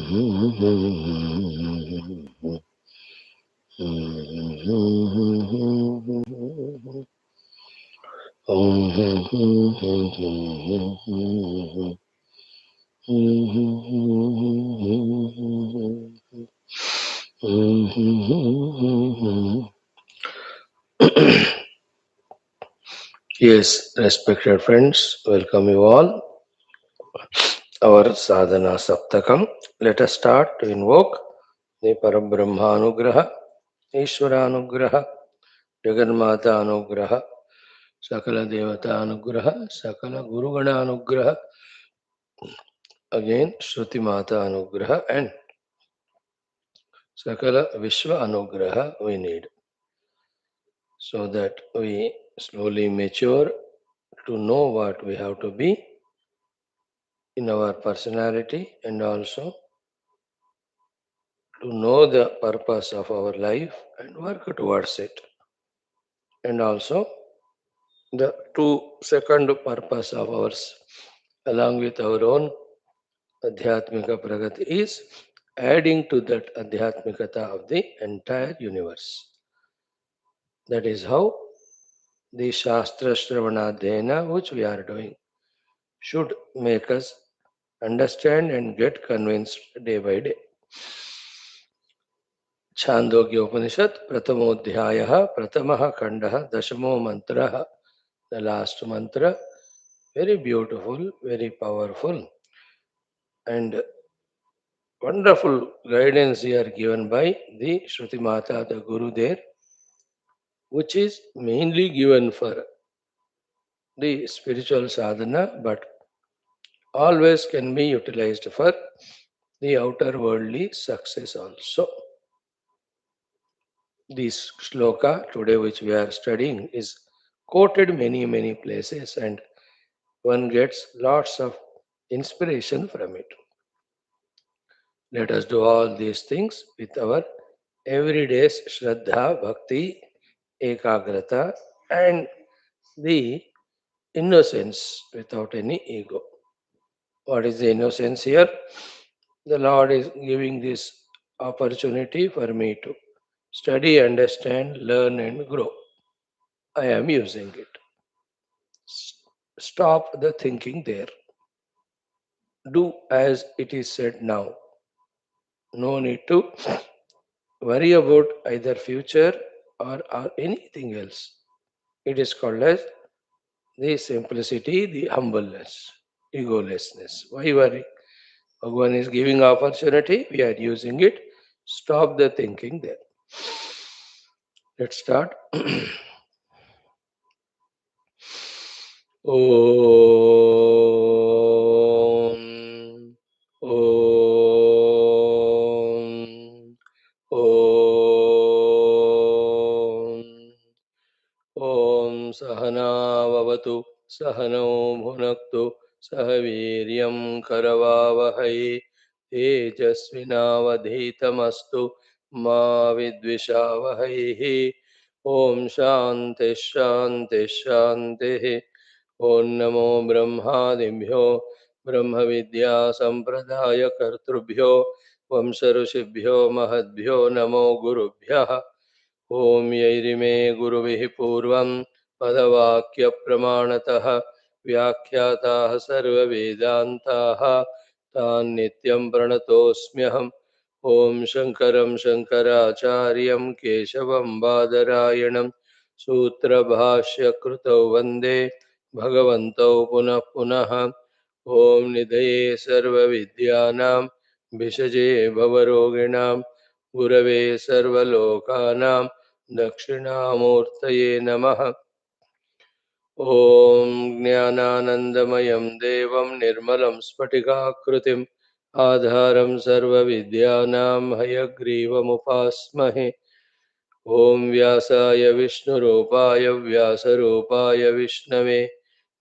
Yes, respected friends, welcome you all. Our sadhana saptakam. Let us start to invoke the Parabrahma Anugraha, Ishvara Anugraha, Jaganmata Anugraha, Sakala Devata Anugraha, Sakala Gurugana Anugraha, again Shruti Mata Anugraha, and Sakala Vishwa Anugraha we need, so that we slowly mature to know what we have to be in our personality, and also to know the purpose of our life and work towards it. And also the second purpose of ours, along with our own Adhyatmika Pragati, is adding to that Adhyatmikata of the entire universe. That is how the Shastra Shravanadhyayana, which we are doing, should make us understand and get convinced day by day. Chandogya Upanishad, Pratamodhyaya, Pratamaha Khanda, Dashamo Mantra, the last mantra, very beautiful, very powerful, and wonderful guidance here given by the Shruti Mata, the Guru there, which is mainly given for the spiritual sadhana, but always can be utilized for the outer worldly success also. This shloka today, which we are studying, is quoted many places, and one gets lots of inspiration from it. Let us do all these things with our everyday's Shraddha, Bhakti, Ekagrata, and the innocence without any ego. What is the innocence here? The Lord is giving this opportunity for me to study, understand, learn, and grow. I am using it. Stop the thinking there. Do as it is said now. No need to worry about either future or anything else. It is called as the simplicity, the humbleness, egolessness. Why worry? Bhagavan is giving opportunity, we are using it. Stop the thinking there. Let's start. Om, Om, Om. Om Sahana Vavatu Sahano Bhunaktu Sahaviryam Karavavahai Tejasvinavadhitamastu Ma Vidvishavahai. Om Shanti Shanti Shanti. Om Namo Brahmadibhyo Brahma Vidya Sampradaya Kartrubhyo Vamsarusibhyo Mahadbhyo Namo Gurubhyaha. ओम यैरिमे गुरुभिः पूर्वं पदवाक्यप्रमाणतः व्याख्याताः सर्ववेदान्ताः तान् नित्यं प्रणतोऽस्म्यहम्। ॐ शङ्करं शङ्कराचार्यं केशवं बादरायणं सूत्रभाष्यकृतौ वन्दे भगवन्तौ पुनः पुनः। ॐ निधये सर्वविद्यानां भिषजे भवरोगिणां गुरवे सर्वलोकानां दक्षिणामूर्तये नमः। ॐ ज्ञानानन्दमयं देवं निर्मलं स्फटिकाकृतिम् आधारं सर्वविद्यानां हयग्रीवमुपास्महे। ॐ व्यासाय विष्णुरूपाय व्यासरूपाय विष्णवे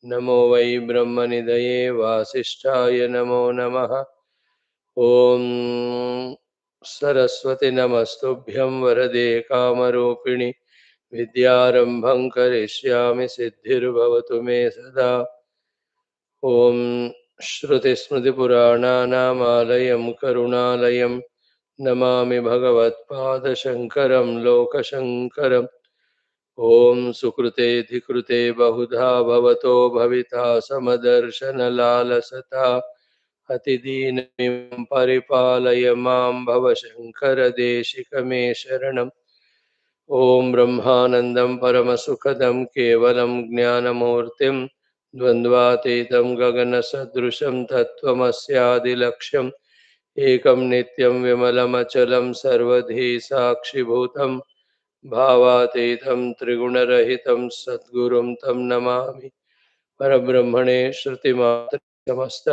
नमो वै ब्रह्मनिधये वासिष्ठाय नमो नमः। ॐ सरस्वती नमस्तुभ्यं वरदे कामरूपिणि विद्यारम्भं करिष्यामि सिद्धिर्भवतु मे सदा। ॐ श्रुतिस्मृतिपुराणानामालयं करुणालयं नमामि भगवत्पादशङ्करं लोकशङ्करम्। ॐ सुकृतेऽधिकृते बहुधा भवतो भविता समदर्शनलालसता अतिदीनमिमं परिपालय मां भवशङ्करदेशिकमे शरणम्। ॐ ब्रह्मानन्दं परमसुखदं केवलं ज्ञानमूर्तिं द्वन्द्वातीतं गगनसदृशं तत्त्वमस्यादिलक्ष्यम् एकं नित्यं विमलमचलं सर्वधी साक्षिभूतं भावातीतं त्रिगुणरहितं सद्गुरुं तं नमामि। परब्रह्मणे श्रुतिमात्र समस्त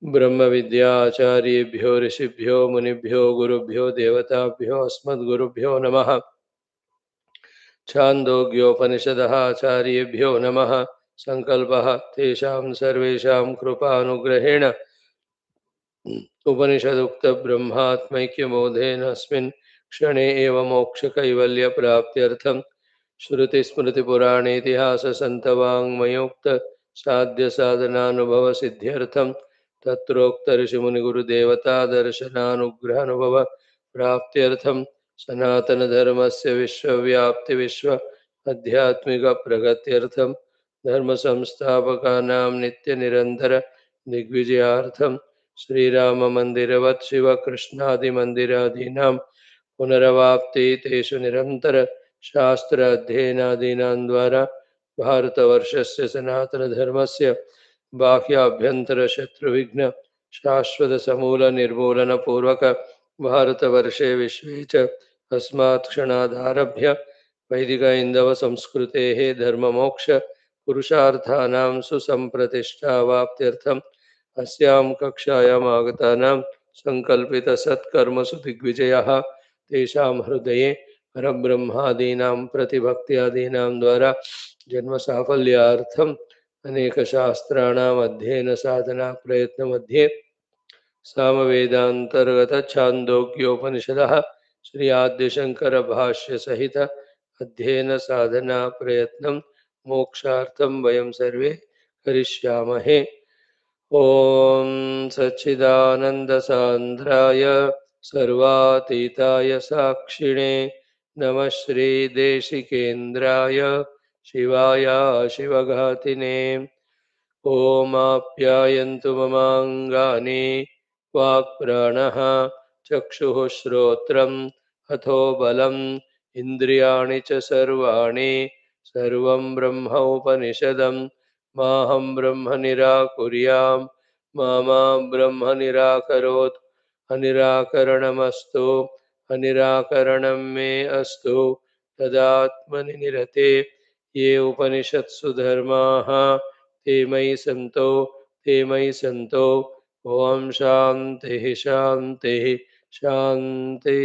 ब्रह्मविद्याचार्येभ्यो ऋषिभ्यो मुनिभ्यो गुरुभ्यो देवताभ्यो अस्मद्गुरुभ्यो नमः। छान्दोग्योपनिषदः आचार्येभ्यो नमः। संकल्पः तेषां सर्वेषां कृपानुग्रहेण उपनिषदुक्त ब्रह्मात्मैक्यबोधेन अस्मिन् क्षणे एव मोक्षकैवल्यप्राप्त्यर्थं श्रुतिस्मृतिपुराणेतिहाससन्तवाङ्मयोक्त साध्यसाधनानुभवसिद्ध्यर्थं तत्रोक्तऋषिमुनिगुरुदेवतादर्शनानुग्रहानुभव प्राप्त्यर्थं सनातनधर्मस्य विश्वव्याप्तिविश्व आध्यात्मिकप्रगत्यर्थं धर्मसंस्थापकानां नित्यनिरन्तर दिग्विजयार्थं श्रीराममन्दिरवत् शिवकृष्णादिमन्दिरादीनां पुनरवाप्ति तेषु निरन्तर शास्त्र अध्ययनादीनां द्वारा भारतवर्षस्य सनातनधर्मस्य बाह्याभ्यन्तर शत्रुविघ्न शाश्वत समूल निर्मूलन पूर्वक भारतवर्षे विश्वे च अस्मात् क्षणादारभ्य वैदिक ऐन्दव संस्कृतेः धर्ममोक्ष पुरुषार्थानां सुसम्प्रतिष्ठावाप्त्यर्थम् अस्यां कक्षायाम् आगतानां सङ्कल्पितसत्कर्मसु दिग्विजयः तेषां हृदये परब्रह्मादीनां प्रतिभक्त्यादीनां द्वारा जन्मसाफल्यार्थम् अनेकशास्त्राणाम् अध्ययनसाधना प्रयत्नमध्ये सामवेदान्तर्गत छान्दोग्योपनिषदः श्री आद्यशंकर भाष्य सहित अध्ययन साधना प्रयत्नं मोक्षार्थं वयं सर्वे करिष्यामहे। ॐ सच्चिदानन्दसान्द्राय सर्वातीताय साक्षिणे नमः श्रीदेशिकेन्द्राय शिवाय शिवघातिने। ॐ आप्यायन्तु ममाङ्गानि वाक्प्राणः चक्षुः श्रोत्रम् अथो बलम् इन्द्रियाणि च सर्वाणि सर्वं ब्रह्म उपनिषदम् माहं ब्रह्म निराकुर्यां मा ब्रह्म निराकरोत् अनिराकरणमस्तु अनिराकरणं मे अस्तु तदात्मनि निरते ये उपनिषत्सु धर्माः ते मयि सन्तो ते मयि सन्तो। ओम शांति शांति शांति।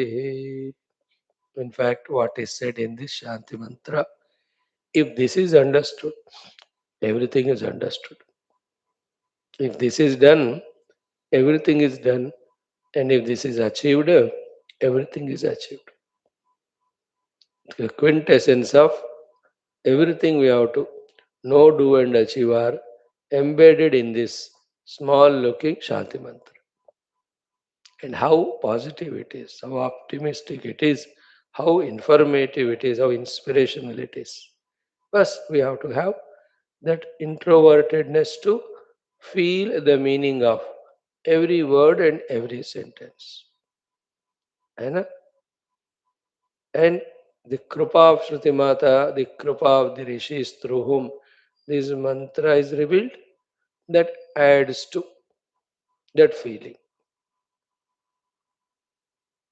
In fact, what is said in this Shanti mantra, if this is understood, everything is understood. If this is done, everything is done. And if this is achieved, everything is achieved. The quintessence of everything we have to know, do, and achieve are embedded in this small looking Shanti mantra. And how positive it is, how optimistic it is, how informative it is, how inspirational it is. First, we have to have that introvertedness to feel the meaning of every word and every sentence. And the Krupa of Shruti Mata, the Krupa of the Rishis through whom this mantra is revealed, that adds to that feeling.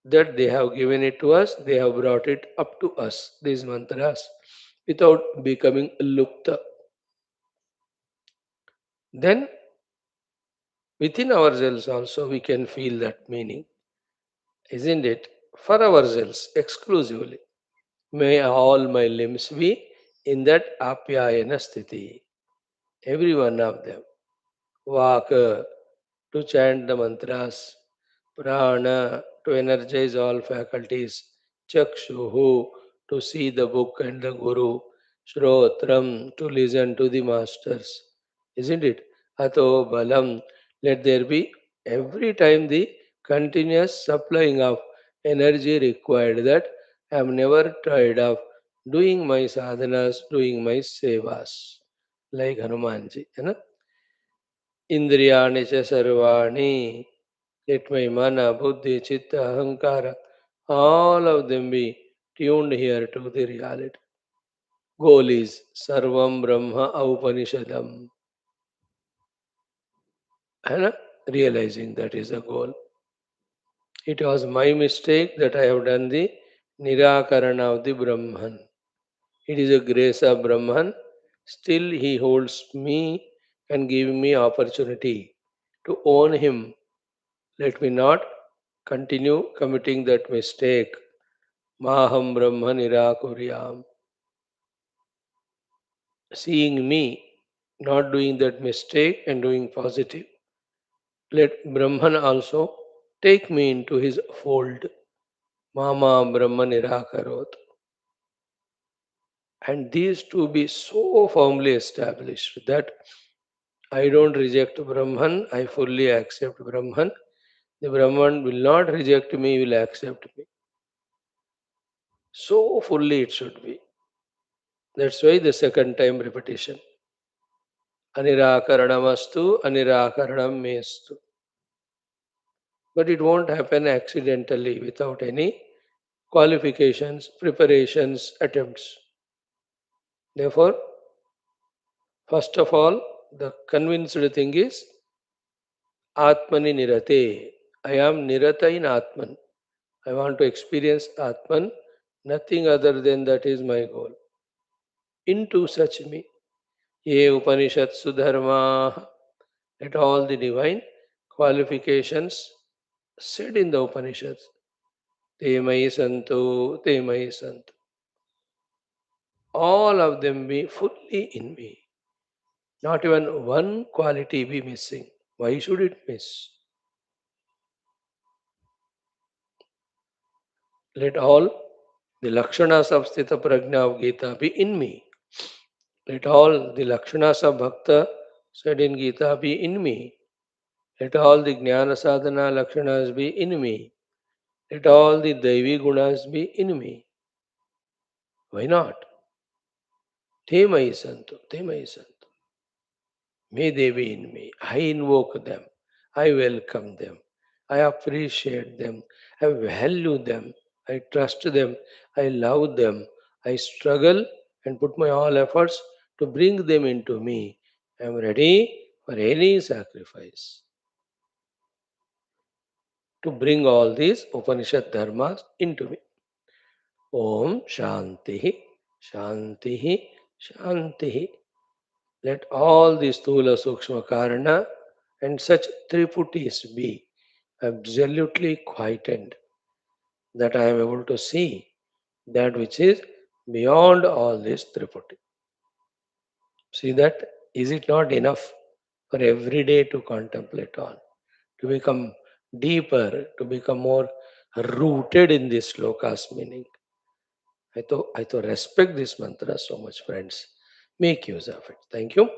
That they have given it to us, they have brought it up to us, these mantras, without becoming lupta. Then within ourselves also we can feel that meaning, isn't it? For ourselves exclusively. May all my limbs be in that apyayana sthiti, every one of them. Vaka, to chant the mantras, prana, to energize all faculties, chakshuhu, to see the book and the guru, shrotram, to listen to the masters, isn't it? Ato balam. Let there be every time the continuous supplying of energy required, that I am never tired of doing my sadhanas, doing my sevas. Like Hanumanji. You know? Indriyani cha sarvani. Let my mana, buddhi, chitta, ahankara, all of them be tuned here to the reality. Goal is Sarvam Brahma Upanishadam. And realizing that is a goal. It was my mistake that I have done the Nirakarana of the Brahman. It is a grace of Brahman. Still he holds me and give me opportunity to own him. Let me not continue committing that mistake. Maham Brahma Nirakuryam. Seeing me not doing that mistake and doing positive. Let Brahman also take me into his fold. Mama Brahma Nirakarot. And these two be so firmly established that I don't reject Brahman, I fully accept Brahman. The Brahman will not reject me, will accept me. So fully it should be. That's why the second time repetition. Anirakaranamastu, Anirakaranam mestu. But it won't happen accidentally without any qualifications, preparations, attempts. Therefore, first of all, the convinced thing is Atmani Nirate. I am Nirata in Atman. I want to experience Atman. Nothing other than that is my goal. Into such me. Ye Upanishatsu Dharma. Let all the divine qualifications said in the Upanishads. Te mai santu, te mai santu. All of them be fully in me. Not even one quality be missing. Why should it miss? Let all the Lakshanas of Sthita Prajna of Gita be in me. Let all the Lakshanas of Bhakta said in Gita be in me. Let all the Jnana Sadhana Lakshanas be in me. Let all the Daivi Gunas be in me. Why not? Te mai santu, te mai santu. May they be in me. I invoke them. I welcome them. I appreciate them. I value them. I trust them. I love them. I struggle and put my all efforts to bring them into me. I am ready for any sacrifice to bring all these Upanishad dharmas into me. Om Shanti, Shanti, Shanti. Let all these Stula Sukshma Karana and such Triputis be absolutely quietened, that I am able to see that which is beyond all this Triputi. See that? Is it not enough for every day to contemplate on, to become deeper, to become more rooted in this sloka's meaning? I to respect this mantra so much, friends. Make use of it. Thank you.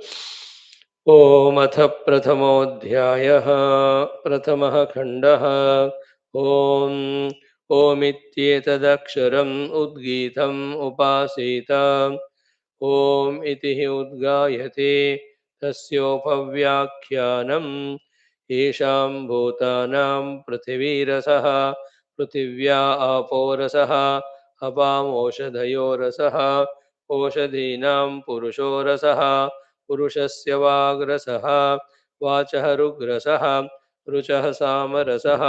ॐ अथ प्रथमोऽध्यायः प्रथमः खण्डः ॐ ओमित्येतदक्षरम् उद्गीतम् उपासीत ॐ इति हि उद्गायते तस्योपव्याख्यानम् येषां भूतानां पृथिवीरसः पृथिव्या आपोरसः अपामोषधयो रसः ओषधीनां पुरुषो रसः पुरुषस्य वाग्रसः वाचः ऋग्रसः ऋचः सामरसः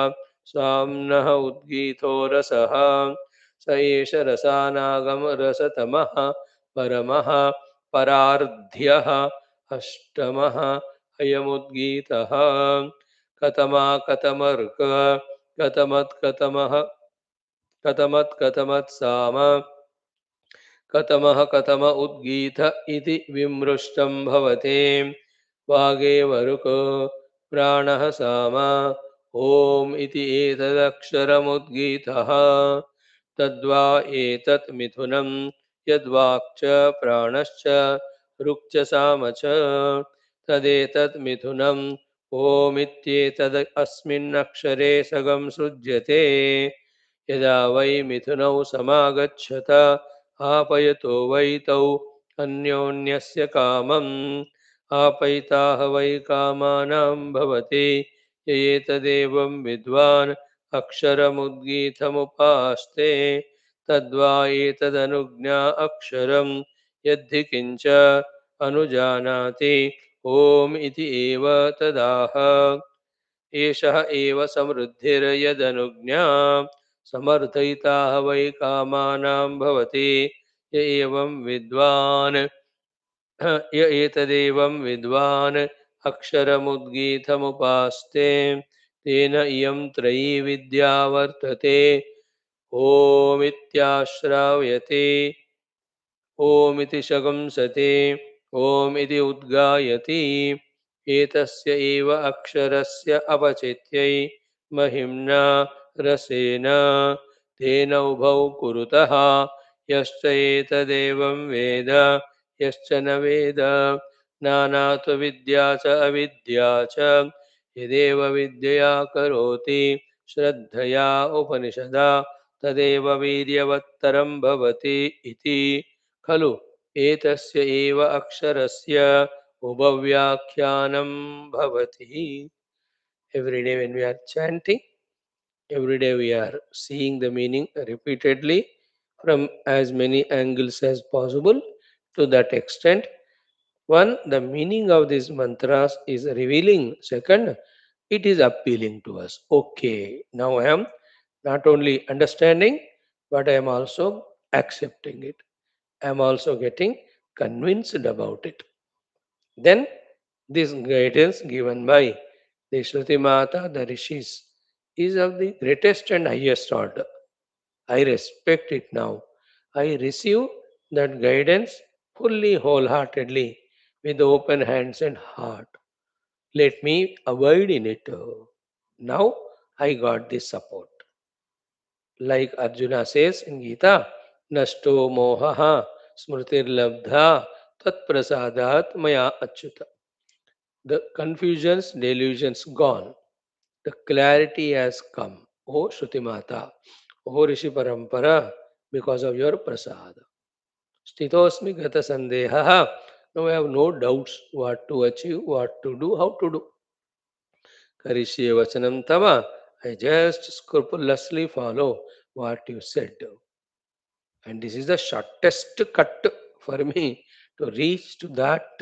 साम्नः उद्गीतो रसः स एष रसानागमरसतमः परमः परार्ध्यः अष्टमः अयमुद्गीतः कतमा कतमर्क कतमत्कतमः कतमत्कतमत्साम कतमः कतम उद्गीत इति विमृष्टं भवते वागेवरुको प्राणः साम ॐ इति एतदक्षरमुद्गीतः तद्वा एतत् मिथुनं यद्वाक् च प्राणश्च ऋक् च साम च तदेतत् मिथुनम् ओमित्येतद् अस्मिन्नक्षरे सगं सृज्यते यदा वै मिथुनौ समागच्छत आपयतो वै तौ अन्योन्यस्य कामम् आपैताः वै कामानां भवति य एतदेवं विद्वान् अक्षरमुद्गीतमुपास्ते तद्वा एतदनुज्ञा अक्षरं यद्धि किञ्च अनुजानाति ॐ इति एव तदाह एषः एव समृद्धिर्यदनुज्ञा समर्थयिताः वै कामानां भवति य एवं विद्वान् य एतदेवं विद्वान् अक्षरमुद्गीतमुपास्ते तेन इयं त्रयी विद्या वर्तते ओमित्याश्राव्यते ओमिति शगंसते ओमिति उद्गायति एतस्य एव अक्षरस्य अपचित्यै महिम्ना रसेन तेन उभौ कुरुतः यश्च एतदेवं वेद यश्च न वेद नानात्वविद्या च अविद्या च यदेव विद्यया करोति श्रद्धया उपनिषदा तदेव वीर्यवत्तरं भवति इति खलु एतस्य एव अक्षरस्य उपव्याख्यानं भवति. Every day when we are chanting, every day we are seeing the meaning repeatedly from as many angles as possible. To that extent, one, the meaning of these mantras is revealing. Second, it is appealing to us. Okay, now I am not only understanding, but I am also accepting it. I am also getting convinced about it. Then, this guidance given by the Shruti Mata, the Rishis, is of the greatest and highest order. I respect it now. I receive that guidance fully, wholeheartedly, with open hands and heart. Let me abide in it. Now I got this support. Like Arjuna says in Gita, Nashto mohaha smritir labdha tat prasadat maya achyuta. The confusions, delusions gone. The clarity has come. O Shrutimata, O Rishi Parampara, because of your prasada. Sthitosmi gata sandeha. Now I have no doubts what to achieve, what to do, how to do. Karishye vachanam tava. I just scrupulously follow what you said. And this is the shortest cut for me to reach to that.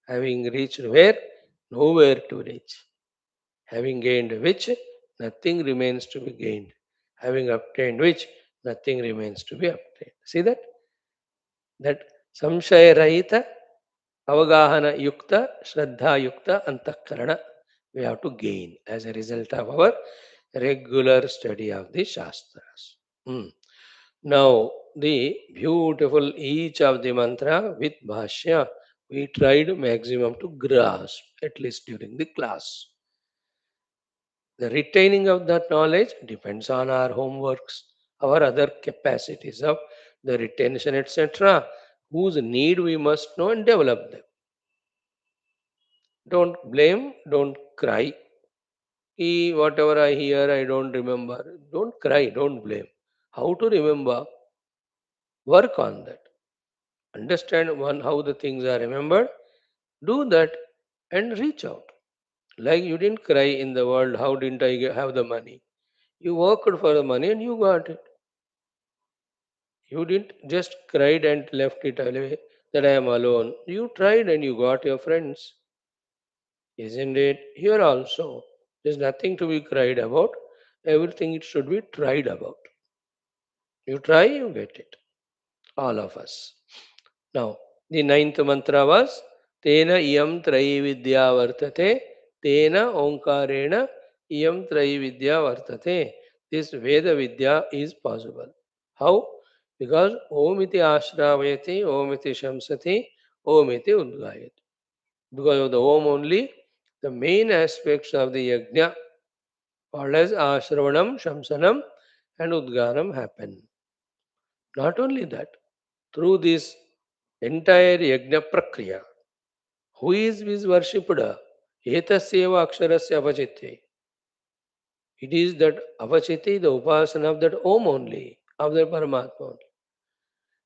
Having reached where? Nowhere to reach. Having gained which, nothing remains to be gained. Having obtained which, nothing remains to be obtained. See that? That samshaya rahita, avagahana yukta, shraddha yukta, antakarana. We have to gain as a result of our regular study of the Shastras. Hmm. Now, the beautiful each of the mantra with Bhashya, we tried maximum to grasp, at least during the class. The retaining of that knowledge depends on our homeworks, our other capacities of the retention, etc., whose need we must know and develop them. Don't blame, don't cry. Whatever I hear, I don't remember. Don't cry, don't blame. How to remember? Work on that. Understand one how the things are remembered. Do that and reach out. Like you didn't cry in the world, how didn't I have the money? You worked for the money and you got it. You didn't just cried and left it away that I am alone. You tried and you got your friends. Isn't it? Here also, there's nothing to be cried about. Everything it should be tried about. You try, you get it. All of us. Now, the ninth mantra was Tena iyam trayi vidya vartate. Tena omkarena iyam trayi vidya vartate. This Veda Vidya is possible. How? Because Om iti ashravayati, Om iti shamsati, Om iti udgayati. Because of the Om only, the main aspects of the yajna, called as ashravanam, shamsanam, and udganam happen. Not only that, through this entire yajna prakriya, Who is worshipped? Etasyeva aksharasya avachitye. It is that avachiti, the upasana of that Om only, of the Paramatma only.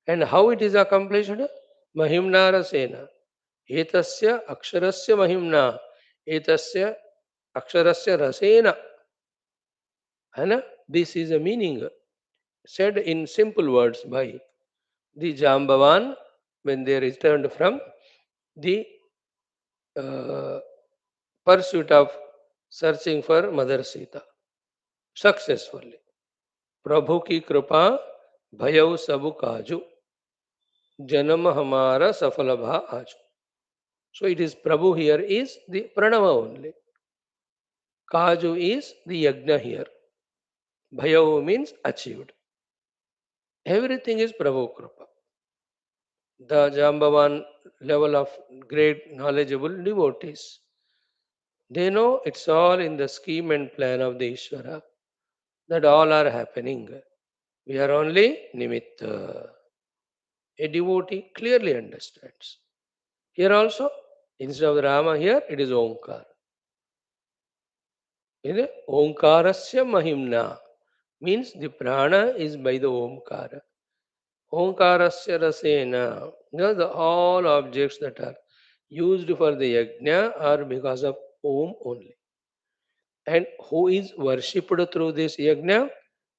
And how it is accomplished? Mahimna rasena. Etasya aksharasya mahimna. Etasya aksharasya rasena. Hai. This is a meaning said in simple words by the Jambavan when they returned from the uh, pursuit of searching for Mother Sita successfully. प्रभु की कृपा भयउ सबु काजू जन्म हमारा सफल भा आजू. So it is Prabhu here is the Pranava only. Kaju is the Yajna here. Bhayau means achieved. Everything is Prabhu Kripa. The Jambavan level of great knowledgeable devotees. They know it's all in the scheme and plan of the Ishvara that all are happening. We are only nimitta. A devotee clearly understands. Here also, instead of Rama here, it is Omkar. Omkarasya Mahimna means the prana is by the Omkara. Omkarasya Rasena. All objects that are used for the yajna are because of Om only. And who is worshipped through this yajna?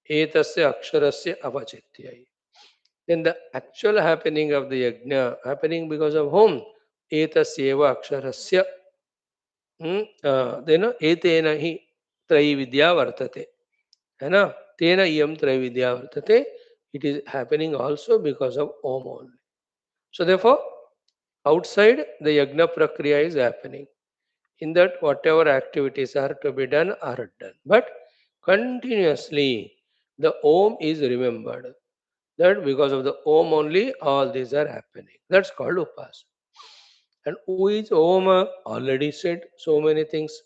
Etasya aksharasya avachityai. Then the actual happening of the yajna happening because of whom? Etasyeva aksharasya. Then etena hi त्रैविद्या वर्तते है ना तेन इयम त्रैविद्या वर्तते. It is happening also because of Om only. So therefore, outside the yajna prakriya is happening. In that, whatever activities are to be done are done. But continuously, the Om is remembered. That because of the Om only, all these are happening. That's called Upasana. And who is Om? Already said so many things.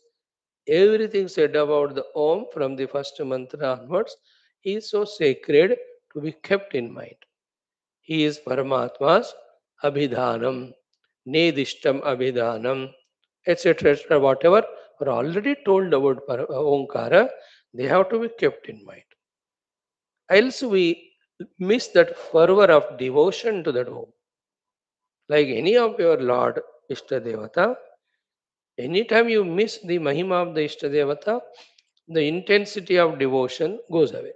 Everything said about the Om from the first mantra onwards is so sacred to be kept in mind. He is Paramatma's Abhidhanam, Nedishtam Abhidhanam, etc. etc. Whatever are already told about Omkara, they have to be kept in mind. Else we miss that fervor of devotion to that Om. Like any of your Lord Ishtadevata, anytime you miss the Mahima of the Ishtadevata, the intensity of devotion goes away.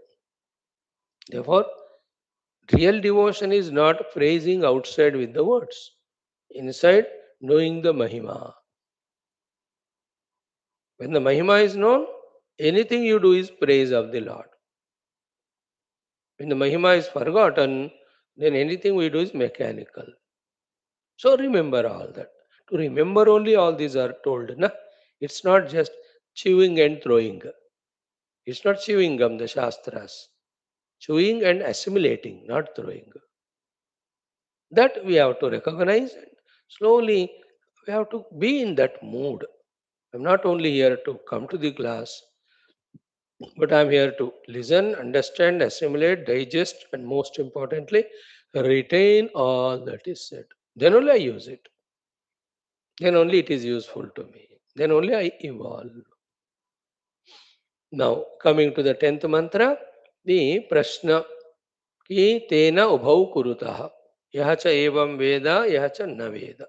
Therefore, real devotion is not praising outside with the words. Inside, knowing the Mahima. When the Mahima is known, anything you do is praise of the Lord. When the Mahima is forgotten, then anything we do is mechanical. So remember all that. To remember only all these are told. Na? It's not just chewing and throwing. It's not chewing gum, the Shastras. Chewing and assimilating, not throwing. That we have to recognize and slowly we have to be in that mood. I'm not only here to come to the class, but I'm here to listen, understand, assimilate, digest, and most importantly, retain all that is said. Then only I use it. Then only it is useful to me. Then only I evolve. Now, coming to the 10th mantra, the Prashna ki tena ubhau kurutah. Yaha cha evam veda, yaha cha na veda.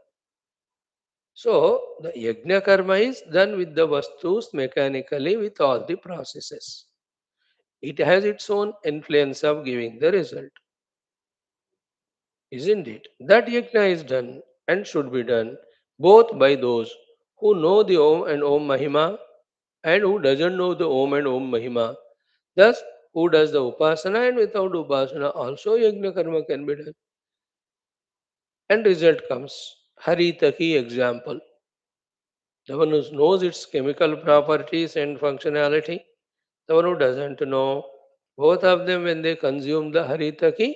So, the yajna karma is done with the vastus mechanically with all the processes. It has its own influence of giving the result, isn't it? That yajna is done and should be done both by those who know the Om and Om Mahima and who doesn't know the Om and Om Mahima. Thus, who does the Upasana and without Upasana also yajna karma can be done. And result comes. Haritaki example. The one who knows its chemical properties and functionality, the one who doesn't know, both of them when they consume the haritaki,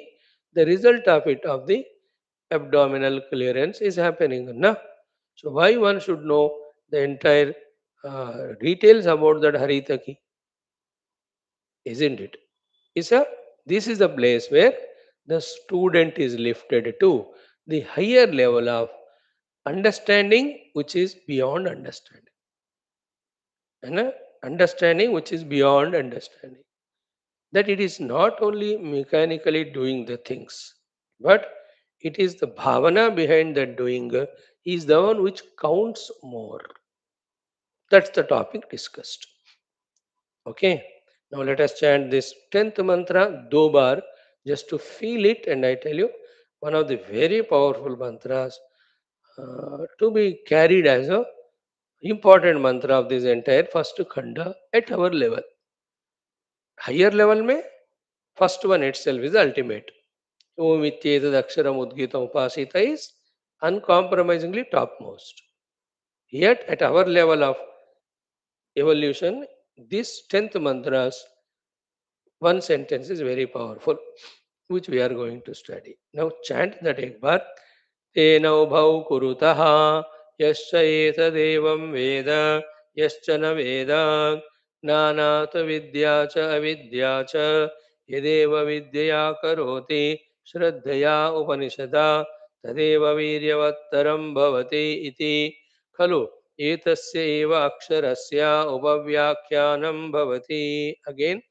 the result of it of the abdominal clearance is happening. Na? So why one should know the entire details about that haritaki, isn't it? Is a this is the place where the student is lifted to the higher level of understanding which is beyond understanding. And understanding which is beyond understanding. That it is not only mechanically doing the things, but it is the bhavana behind that doing is the one which counts more. That's the topic discussed. Okay. Now let us chant this 10th mantra, do bar, just to feel it. And I tell you, one of the very powerful mantras to be carried as a important mantra of this entire first khanda at our level. Higher level में first one itself is the ultimate. Om ityetad aksharam udgita upasita is uncompromisingly topmost. Yet at our level of evolution, this 10th mantras, one sentence is very powerful, which we are going to study. Now chant that ek bar. तेन उभौ कुरुतः यश्च एतदेवं वेद यश्च न वेद ज्ञानात् विद्या च अविद्या च यदेव विद्यया करोति श्रद्धया उपनिषदा तदेव वीर्यवत्तरं भवति इति खलु एतस्य एव अक्षरस्य उपव्याख्यानं भवति अगेन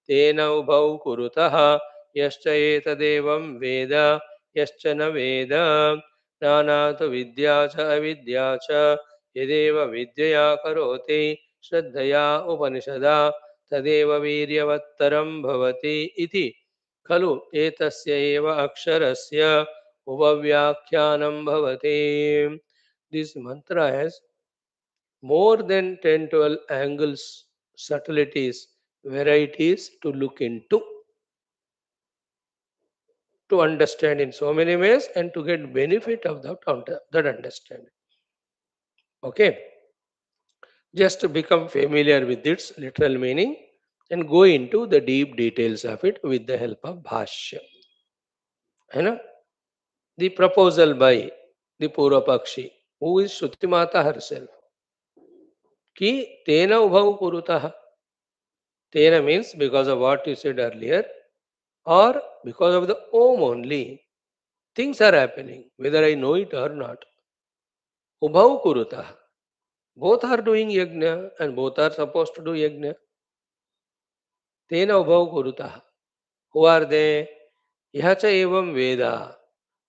तेन उभौ कुरुतः यश्च एतदेवं वेद यश्च न वेद ज्ञानात् विद्या च अविद्या च यदेव विद्यया करोति श्रद्धया उपनिषदा तदेव वीर्यवत्तरं भवति इति खलु एतस्य एव अक्षरस्य उपव्याख्यानं भवति. This mantra has more than 10 12 angles, subtleties, varieties to look into, to understand in so many ways and to get benefit of that understanding. Okay, just to become familiar with its literal meaning and go into the deep details of it with the help of Bhashyam. You know, the proposal by the Purvapakshi, who is Shruti Mata herself, ki tena ubhau kurutah. Tena means because of what you said earlier, or because of the Om only. Things are happening, whether I know it or not. Ubhau kurutah. Both are doing yajna and both are supposed to do yajna. Tena ubhau kurutah. Who are they? Yacha evam Veda.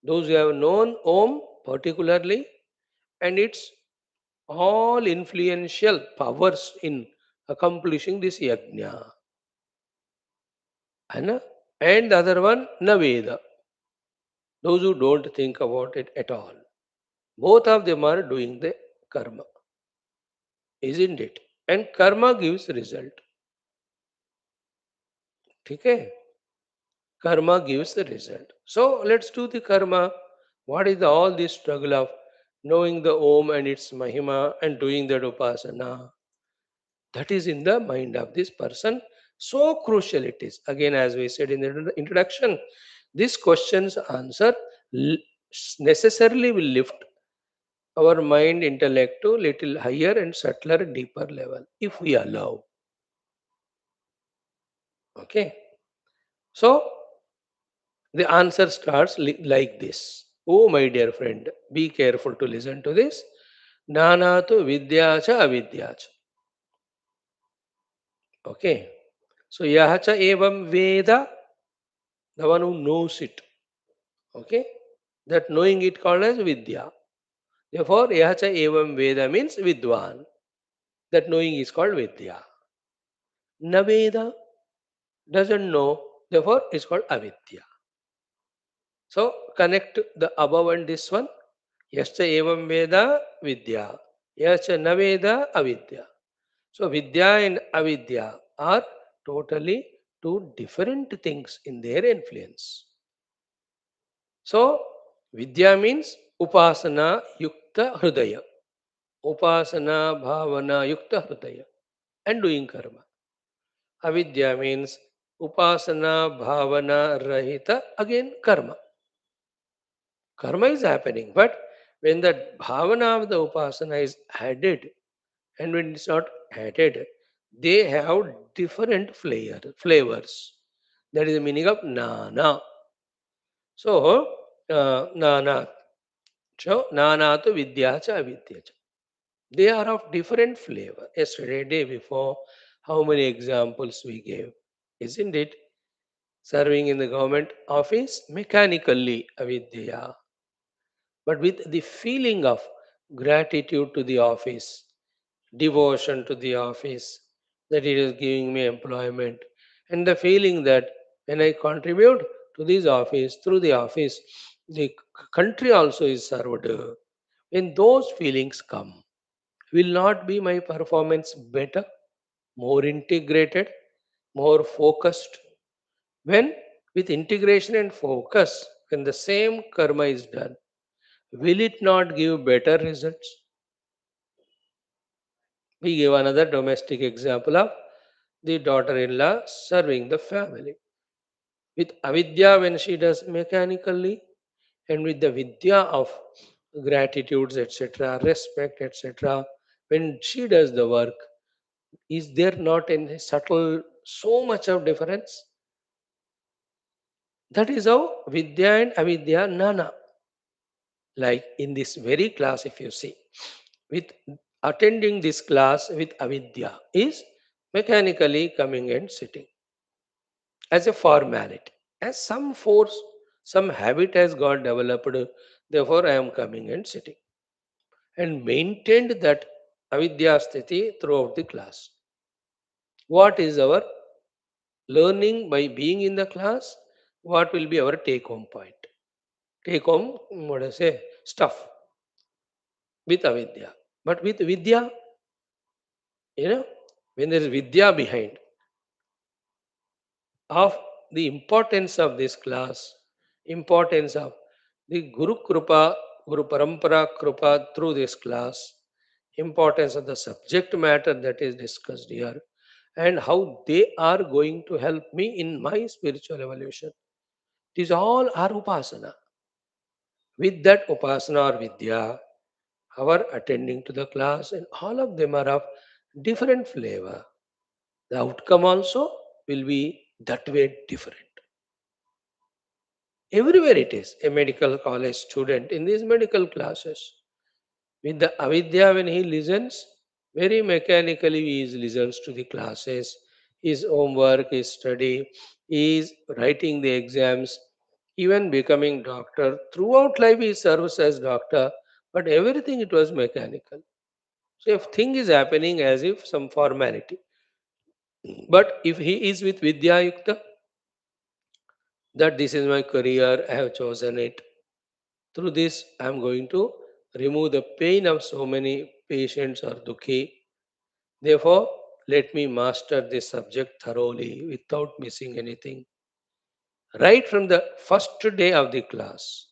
Those who have known Om particularly and its all influential powers in accomplishing this yajna. And the other one, Naveda. Those who don't think about it at all. Both of them are doing the karma, isn't it? And karma gives result. Okay? Karma gives the result. So let's do the karma. What is all this struggle of knowing the Om and its Mahima and doing that Upasana? That is in the mind of this person. So crucial it is. Again, as we said in the introduction, this question's answer necessarily will lift our mind intellect to little higher and subtler, deeper level if we allow. Okay. So the answer starts like this. Oh, my dear friend, be careful to listen to this. Nana to vidya cha avidya cha. Okay. So yahacha evam veda, the one who knows it. Okay. That knowing it called as vidya. Therefore, yahacha evam veda means vidwan. That knowing is called vidya. Naveda doesn't know, therefore it's called avidya. So connect the above and this one. Yascha evam veda vidya. Yascha naveda avidya. So vidya and avidya are totally two different things in their influence. So vidya means upasana yukta hrudaya. Upasana bhavana yukta hrudaya. And doing karma. Avidya means upasana bhavana rahita, again karma. Karma is happening, but when that bhavana of the upasana is added and when it's not added, they have different flavors. That is the meaning of nana. So, nana. So, nana to vidya cha avidya cha. They are of different flavor. Yesterday, day before, how many examples we gave, isn't it? Serving in the government office, mechanically avidya, but with the feeling of gratitude to the office, devotion to the office, that it is giving me employment, and the feeling that when I contribute to this office, through the office, the country also is served. When those feelings come, will not be my performance better, more integrated, more focused? When with integration and focus, when the same karma is done, will it not give better results? We give another domestic example of the daughter in law serving the family. With avidya, when she does mechanically, and with the vidya of gratitudes, etc., respect, etc., when she does the work, is there not any subtle, so much of difference? That is how vidya and avidya nana. Like in this very class, if you see, with attending this class with avidya is mechanically coming and sitting as a formality, as some force, some habit has got developed, therefore I am coming and sitting, and maintained that avidya sthiti throughout the class. What is our learning by being in the class? What will be our take home point? Take home, what I say, stuff with avidya. But with vidya, you know, when there is vidya behind, of the importance of this class, importance of the Guru Krupa, Guru Parampara Krupa through this class, importance of the subject matter that is discussed here, and how they are going to help me in my spiritual evolution. These all are upasana. With that upasana or vidya, our attending to the class, and all of them are of different flavor. The outcome also will be that way different. Everywhere it is. A medical college student in these medical classes, with the avidya, when he listens, very mechanically he listens to the classes, his homework, his study, he is writing the exams, even becoming doctor. Throughout life he serves as doctor, but everything it was mechanical. So if thing is happening as if some formality. But if he is with Vidya Yukta, that this is my career, I have chosen it. Through this, I am going to remove the pain of so many patients or dukhi. Therefore, let me master this subject thoroughly without missing anything. Right from the first day of the class,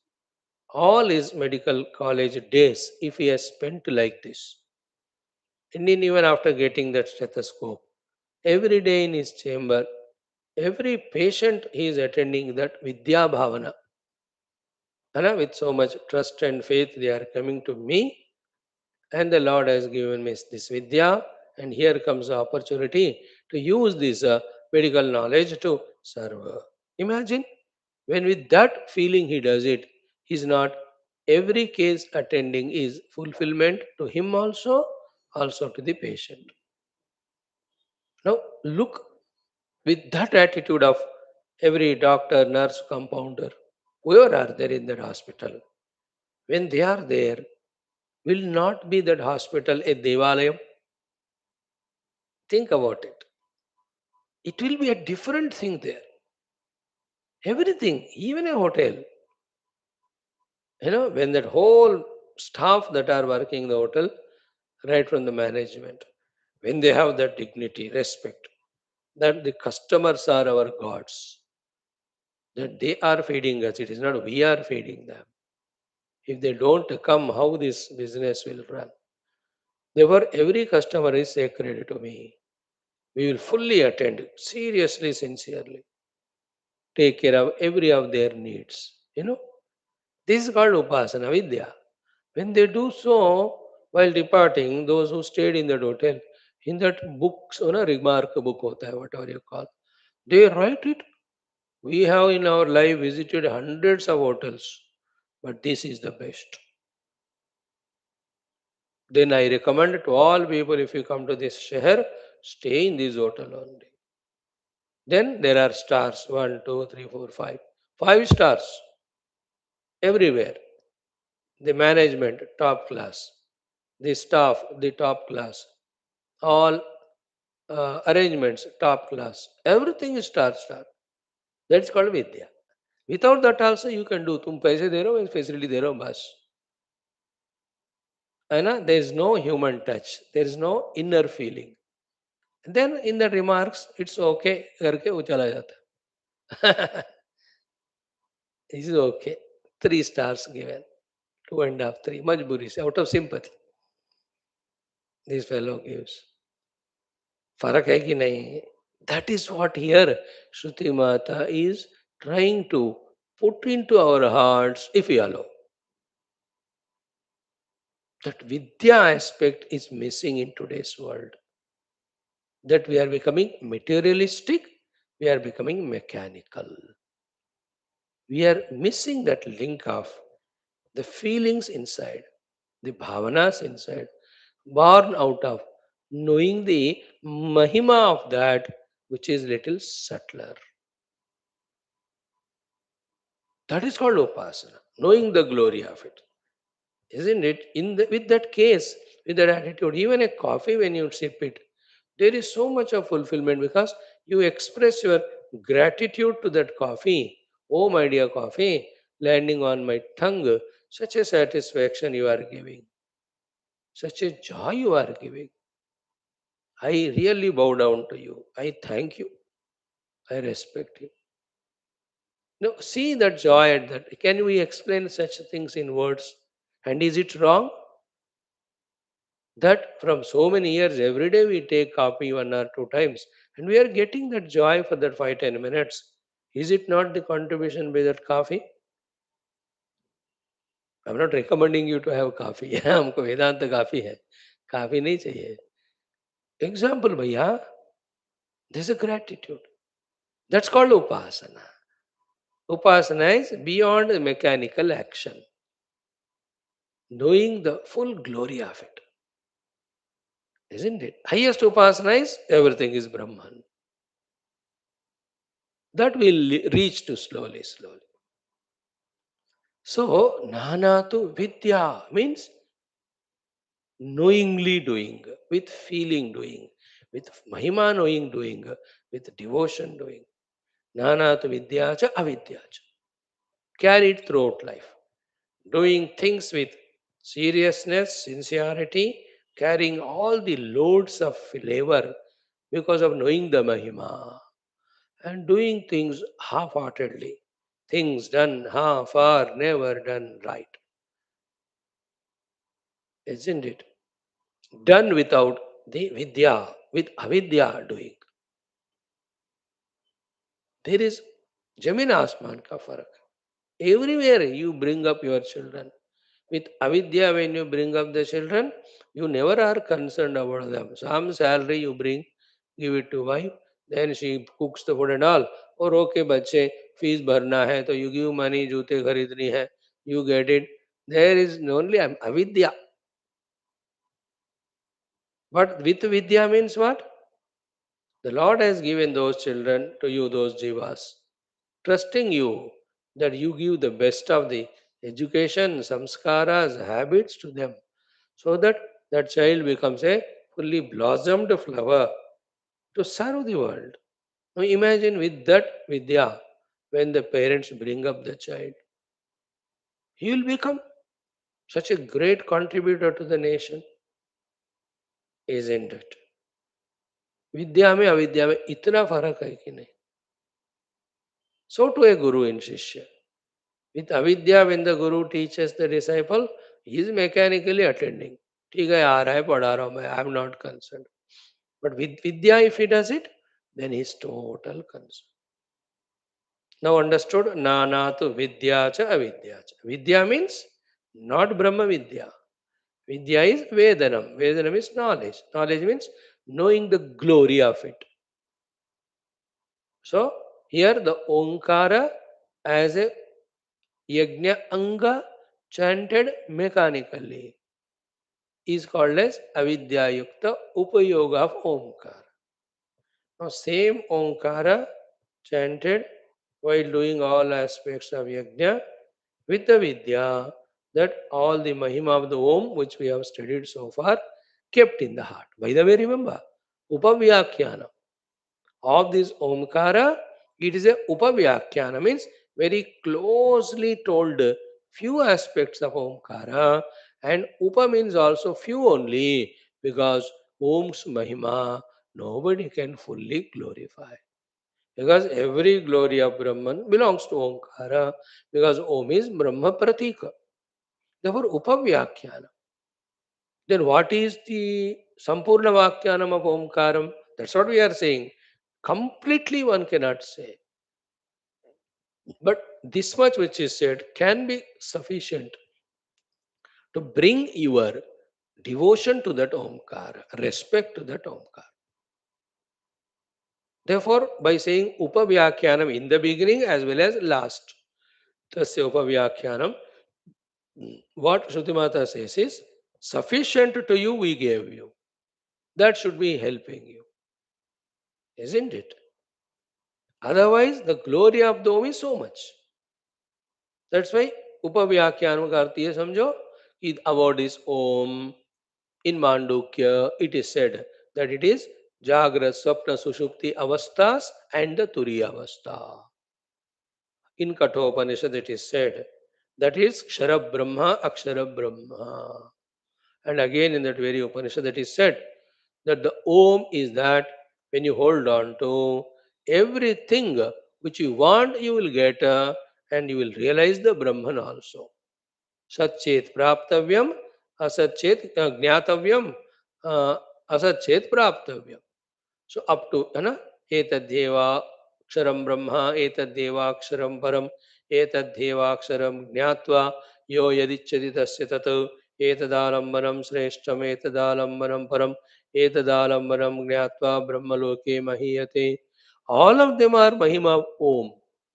all his medical college days, if he has spent like this, and then even after getting that stethoscope, every day in his chamber, every patient he is attending that Vidya Bhavana. With so much trust and faith, they are coming to me, and the Lord has given me this Vidya, and here comes the opportunity to use this medical knowledge to serve. Imagine when with that feeling he does it, he's not every case attending is fulfillment to him also, also to the patient. Now look with that attitude of every doctor, nurse, compounder, whoever are there in that hospital, when they are there, will not be that hospital a devalayam? Think about it. It will be a different thing there. Everything, even a hotel, when that whole staff that are working in the hotel, right from the management, when they have that dignity, respect, that the customers are our gods, that they are feeding us, it is not we are feeding them. If they don't come, how this business will run? Therefore, every customer is sacred to me. We will fully attend, seriously, sincerely, take care of every of their needs. This is called Upasana Vidya. When they do so, while departing, those who stayed in that hotel, in that books, remark book, hota hai, whatever you call, they write it. We have in our life visited hundreds of hotels, but this is the best. Then I recommend to all people, if you come to this sheher, stay in this hotel only. Then there are stars, one, two, three, four, five. Five stars everywhere. The management, top class. The staff, the top class. All arrangements, top class. Everything is star star. That's called Vidya. Without that also you can do. तुम पैसे दे रहे हो, facility दे रहे हो बस. है ना? There is no human touch. There is no inner feeling. Then in the remarks, it's okay करके वो चला जाता. This is okay. 3 stars given. Two and a half, three. मजबूरी से, out of sympathy. This fellow gives. फर्क है कि नहीं? That is what here Shruti Mata is trying to put into our hearts if we allow. That Vidya aspect is missing in today's world. That we are becoming materialistic, we are becoming mechanical. We are missing that link of the feelings inside, the bhavanas inside, born out of knowing the mahima of that which is little subtler. That is called upasana, knowing the glory of it. Isn't it? With that case, with that attitude, even a coffee when you sip it, there is so much of fulfillment because you express your gratitude to that coffee. Oh, my dear coffee, landing on my tongue, such a satisfaction you are giving, such a joy you are giving. I really bow down to you. I thank you. I respect you. Now, see that joy at that. Can we explain such things in words? And is it wrong that from so many years, every day we take coffee 1 or 2 times and we are getting that joy for that 5-10 minutes? Is it not the contribution by that coffee? I'm not recommending you to have coffee. हमको वेदांत काफी है, काफी नहीं चाहिए. Example भैया, there's a gratitude. That's called upasana. Upasana is beyond the mechanical action, knowing the full glory of it, isn't it? Highest upasana is everything is Brahman. That will reach to slowly, slowly. So, Nana to Vidya means knowingly doing, with feeling doing, with Mahima knowing doing, with devotion doing. Nana to Vidya cha Avidya cha. Carried throughout life. Doing things with seriousness, sincerity, carrying all the loads of labor because of knowing the Mahima, and doing things half heartedly. Things done half or never done right, isn't it? Done without the Vidya, with Avidya doing. There is Jamin Asman ka farak. Everywhere you bring up your children. With avidya, when you bring up the children, you never are concerned about them. Some salary you bring, give it to wife, then she cooks the food and all. Or okay, बच्चे fees भरना है तो you give money, जूते खरीदनी है, you get it. There is only avidya. But with vidya means what? The Lord has given those children to you, those jivas, trusting you that you give the best of the education, samskaras, habits to them, so that that child becomes a fully blossomed flower to serve the world. Now imagine with that vidya, when the parents bring up the child, he will become such a great contributor to the nation, isn't it? विद्या में अविद्या में इतना फर्क है कि नहीं. So to a guru in shishya. With avidya, when the guru teaches the disciple, he is mechanically attending. ठीक है आ रहा है पढ़ा रहा हूँ मैं, I am not concerned. But with vidya, if he does it, then he is total concern. Now understood? Nana to vidya cha avidya cha. Vidya means not Brahma Vidya. Vidya is Vedanam. Vedanam is knowledge. Knowledge means knowing the glory of it. So here the Omkara as a Yajna Anga chanted mechanically. is called as avidya yukta upayoga of Omkara. Now, same Omkara chanted while doing all aspects of yajna with the vidya, that all the mahima of the Om which we have studied so far kept in the heart. By the way, remember, Upavyakhyana of this Omkara, it is a Upavyakhyana, means very closely told few aspects of Omkara, and Upa means also few only, because Om's Mahima nobody can fully glorify. Because every glory of Brahman belongs to Omkara, because Om is Brahma Pratika. Therefore, Upavyakhyana. Then what is the Sampurna Vakhyanam of Omkaram? That's what we are saying. Completely one cannot say. But this much which is said can be sufficient to bring your devotion to that Omkara, respect to that Omkara. Therefore, by saying Upavyakyanam in the beginning as well as last, Tasya Upavyakyanam, what Shrutimata says is, sufficient to you we gave you. That should be helping you, isn't it? Otherwise, the glory of the Om is so much. That's why Upavyakyanam का अर्थ ये समझो कि award is Om. In Mandukya, it is said that it is Jagrat, Swapna, Sushupti avasthas and the Turiya avastha. In Kathopanishad, it is said that is Kshara Brahma, Akshara Brahma. And again in that very Upanishad, it is said that the Om is that when you hold on to everything which you want, you will get, and you will realize the Brahman also. Satchet praptavyam, asatchet jnatavyam, uh, asatchet praptavyam. So up to, है ना, etadheva aksharam brahma, etadheva aksharam param, etadheva aksharam jnatva, yo yadichati tasya tat, etadalambanam shreshtam, etadalambanam param, etadalambanam jnatva brahmaloke mahiyate. All of them are mahima of Om.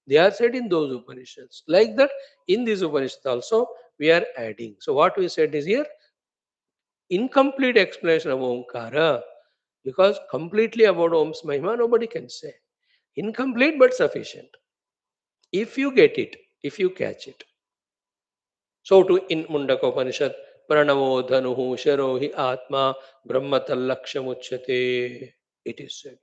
They are said in those Upanishads. Like that, in this Upanishad also, we are adding. So what we said is here, incomplete explanation of Omkara, because completely about Om's Mahima nobody can say. Incomplete but sufficient. If you get it, if you catch it. So to in Mundaka Upanishad, Pranavo Dhanuhu Sharohi Atma Brahmatallakshamuchyate. It is said.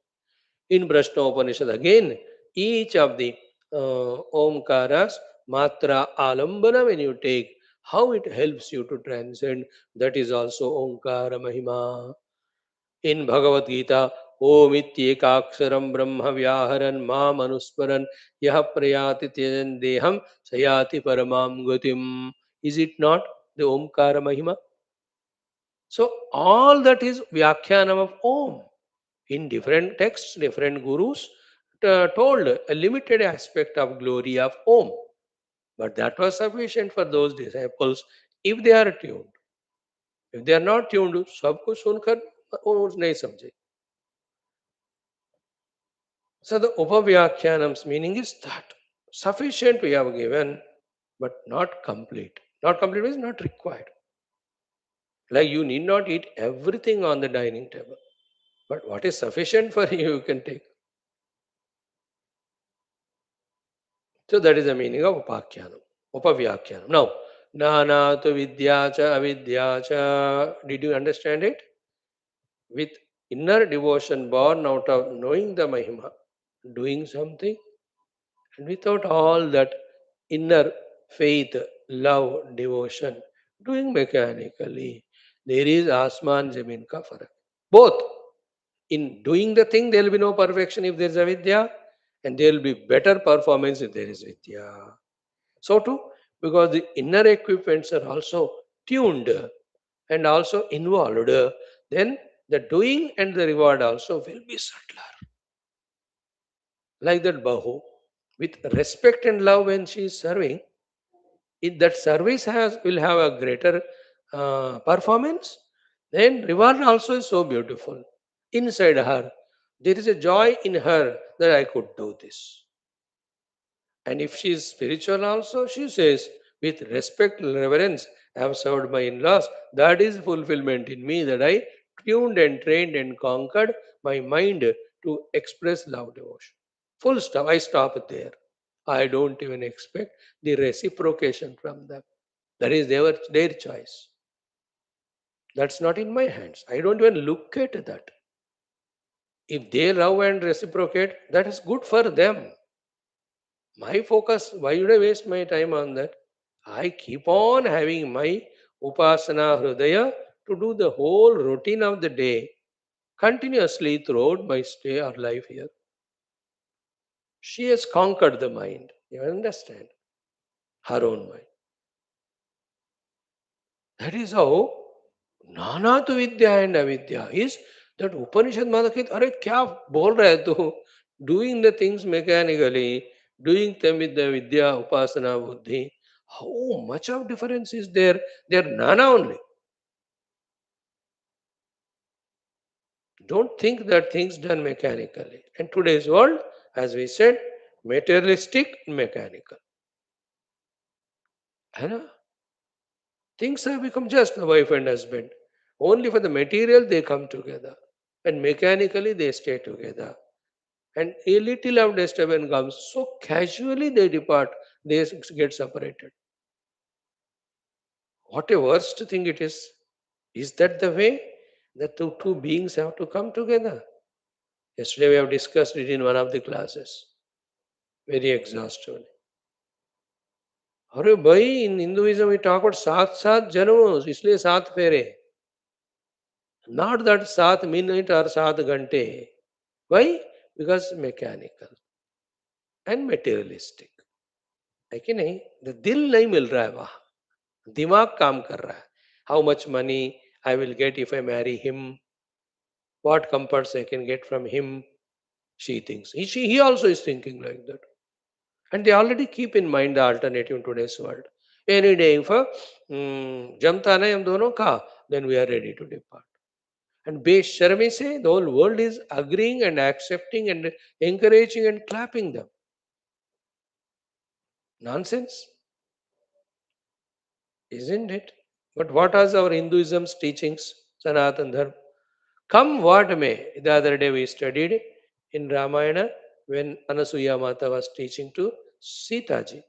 In Brashna Upanishad again, each of the Omkaras, Matra Alambana, when you take, how it helps you to transcend, that is also Omkara Mahima. In Bhagavad Gita, Om ityekaksharam brahma vyaharan mam anusmaran yah prayati tyajan deham sayati paramam gatim. Is it not the Omkara Mahima? So all that is Vyakhyanam of Om. In different texts, different gurus told a limited aspect of glory of Om. But that was sufficient for those disciples if they are tuned. If they are not tuned, सब कुछ सुनकर वो नहीं समझे. So the Upavyakyanam's meaning is that sufficient we have given, but not complete. Not complete means not required. Like you need not eat everything on the dining table. But what is sufficient for you, you can take. So that is the meaning of Upakyanam, Upavyakyanam. Now, Nana to Vidyacha Avidyacha. Did you understand it? With inner devotion born out of knowing the Mahima, doing something, and without all that inner faith, love, devotion, doing mechanically, there is Asman Jamin ka farak. Both. In doing the thing, there will be no perfection if there is avidya, and there will be better performance if there is vidya. So too, because the inner equipments are also tuned and also involved, then the doing and the reward also will be subtler. Like that Bahu, with respect and love when she is serving, if that service will have a greater performance, then reward also is so beautiful. Inside her, there is a joy in her that I could do this. And if she is spiritual also, she says with respect, reverence, I have served my in-laws. That is fulfillment in me, that I tuned and trained and conquered my mind to express love devotion. Full stop. I stop there. I don't even expect the reciprocation from them. That is their choice. That's not in my hands. I don't even look at that. If they love and reciprocate, that is good for them. My focus, why should I waste my time on that? I keep on having my Upasana Hridaya to do the whole routine of the day continuously throughout my stay or life here. She has conquered the mind. You understand? Her own mind. That is how नाना तो विद्या and अविद्या is that Upanishad माता कहते अरे क्या बोल रहा है तू doing the things mechanically, doing them with the vidya, upasana, buddhi. How much of difference is there? They are nana only. Don't think that things done mechanically. And today's world, as we said, materialistic, mechanical. है ना? Things have become just a wife and husband. Only for the material they come together. And mechanically they stay together. And a little of disturbance comes. So casually they depart, they get separated. What a worst thing it is. Is that the way that two beings have to come together? Yesterday we have discussed it in one of the classes very exhaustively. अरे भाई in Hinduism we talk about सात जन्मों इसलिए सात फेरे not that 7 minutes or 7 घंटे. Why? Because mechanical and materialistic. है कि नहीं? The दिल नहीं मिल रहा है वहाँ, दिमाग काम कर रहा है. How much money I will get if I marry him? What comforts I can get from him? She thinks. He also is thinking like that. And they already keep in mind the alternative in today's world. Any day, if jamta nahi hum dono ka, then we are ready to depart. And Sharmi say the whole world is agreeing and accepting and encouraging and clapping them. Nonsense, isn't it? But what are our Hinduism's teachings, Sanatan Dharma? Come what may. The other day we studied in Ramayana when Anasuya Mata was teaching to Sita ji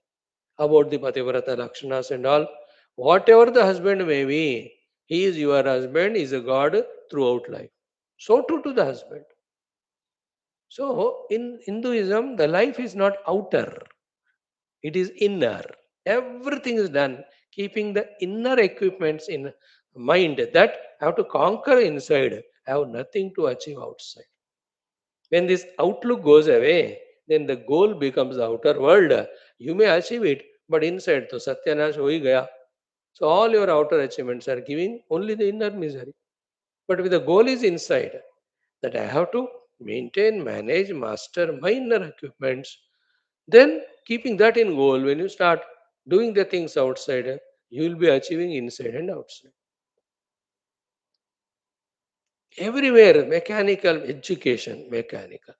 about the Pativrata Lakshanas and all. Whatever the husband may be, he is your husband, is a God throughout life. So too to the husband. So in Hinduism, the life is not outer, it is inner. Everything is done keeping the inner equipments in mind that have to conquer inside, have nothing to achieve outside. When this outlook goes away, then the goal becomes the outer world. You may achieve it, but inside to Satyanash hui gaya. So all your outer achievements are giving only the inner misery. But with the goal is inside, that I have to maintain, manage, master my inner equipments. Then keeping that in goal, when you start doing the things outside, you will be achieving inside and outside. Everywhere, mechanical education, mechanical.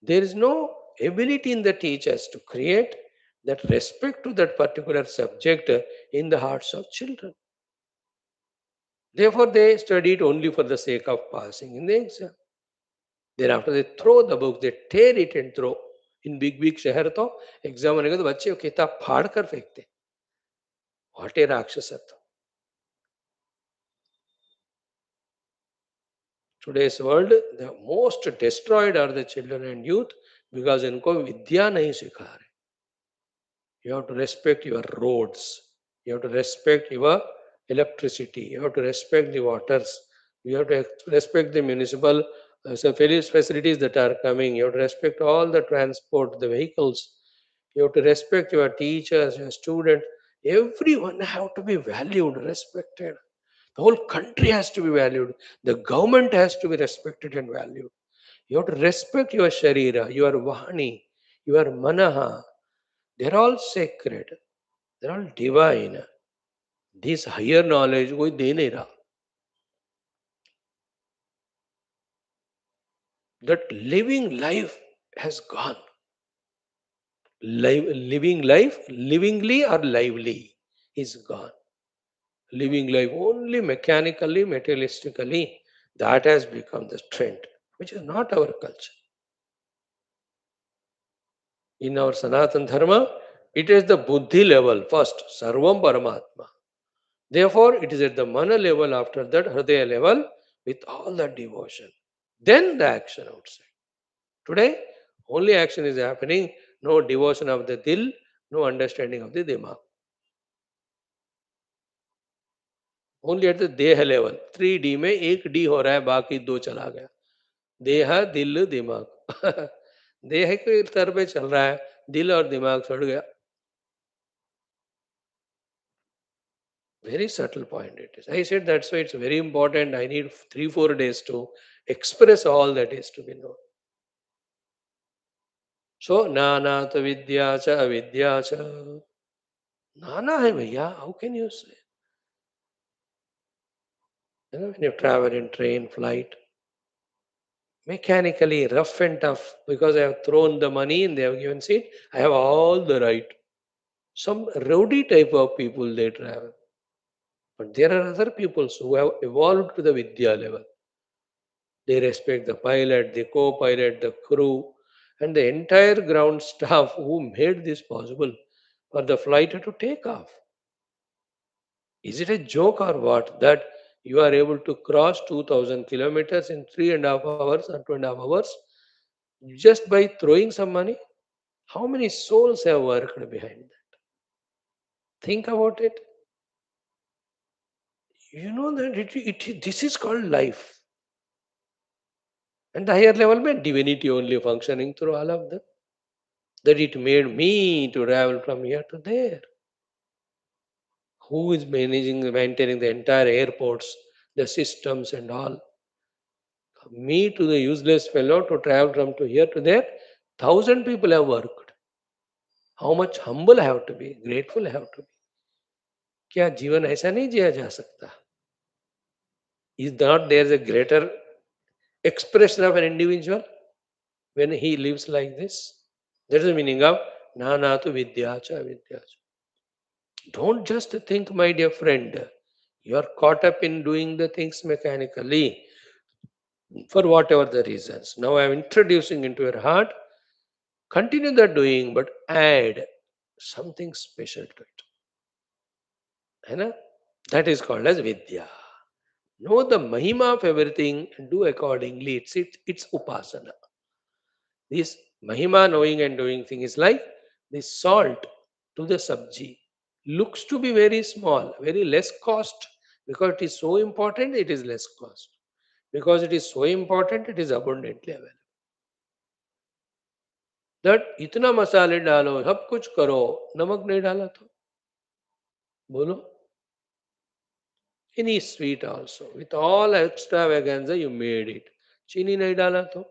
There is no ability in the teachers to create that respect to that particular subject in the hearts of children. Therefore, they study it only for the sake of passing in the exam. Thereafter, they throw the book, they tear it and throw. In big शहर तो exam होने का तो बच्चे किताब फाड़ कर फेंकते. What a राक्षसत्व. Today's world, the most destroyed are the children and youth because इनको विद्या नहीं सिखा रहे. You have to respect your roads. You have to respect your electricity. You have to respect the waters. You have to respect the municipal facilities that are coming. You have to respect all the transport, the vehicles. You have to respect your teachers, your students. Everyone have to be valued, respected. The whole country has to be valued. The government has to be respected and valued. You have to respect your Sharira, your Vahani, your Manaha. They're all sacred. They're all divine. This higher knowledge कोई दे नहीं रहा. That living life has gone. Living life, livingly or lively, is gone. living life only mechanically, materialistically, that has become the trend, which is not our culture. In our Sanatan Dharma, it is the buddhi level first, Sarvam Paramatma. Therefore, it is at the mana level, after that, hridaya level, with all the devotion. Then the action outside. Today, only action is happening, no devotion of the dil, no understanding of the dimag. Only at the deha level. 3D में एक D हो रहा है, बाकी दो चला गया. देहा दिल दिमाग. देह के स्तर पे चल रहा है, दिल और दिमाग छड़ गया. Very subtle point it is. I said that's why it's very important. I need 3 4 days to express all that is to be known. So nana to vidya cha avidya cha. Nana hai bhaiya. How can you say? You know, when you travel in train, flight, mechanically rough and tough, because I have thrown the money and they have given seat, I have all the right. Some rowdy type of people they travel. But there are other people who have evolved to the Vidya level. They respect the pilot, the co-pilot, the crew, and the entire ground staff who made this possible for the flight to take off. Is it a joke or what that you are able to cross 2000 kilometers in 3.5 hours or 2.5 hours just by throwing some money? How many souls have worked behind that? Think about it. You know that this is called life. And the higher level meant divinity only functioning through all of them. That it made me to travel from here to there. Who is maintaining the entire airports, the systems and all? Me to the useless fellow to travel from to here to there. 1,000 people have worked. How much humble I have to be, grateful I have to be. क्या जीवन ऐसा नहीं जिया जा सकता? Is not there a greater expression of an individual when he lives like this? That is the meaning of Nanatu Vidyacha Vidyacha. Don't just think, my dear friend, you are caught up in doing the things mechanically for whatever the reasons. Now I am introducing into your heart. Continue the doing, but add something special to it. है ना? That is called as Vidya. Know the Mahima of everything and do accordingly. It's Upasana. This Mahima knowing and doing thing is like the salt to the sabji. Looks to be very small, very less cost. Because it is so important, it is less cost. Because it is so important, it is abundantly available. That इतना मसाले डालो, सब कुछ करो, नमक नहीं डाला तो बोलो. Any sweet also, with all extravaganza you made it. चीनी नहीं डाला तो.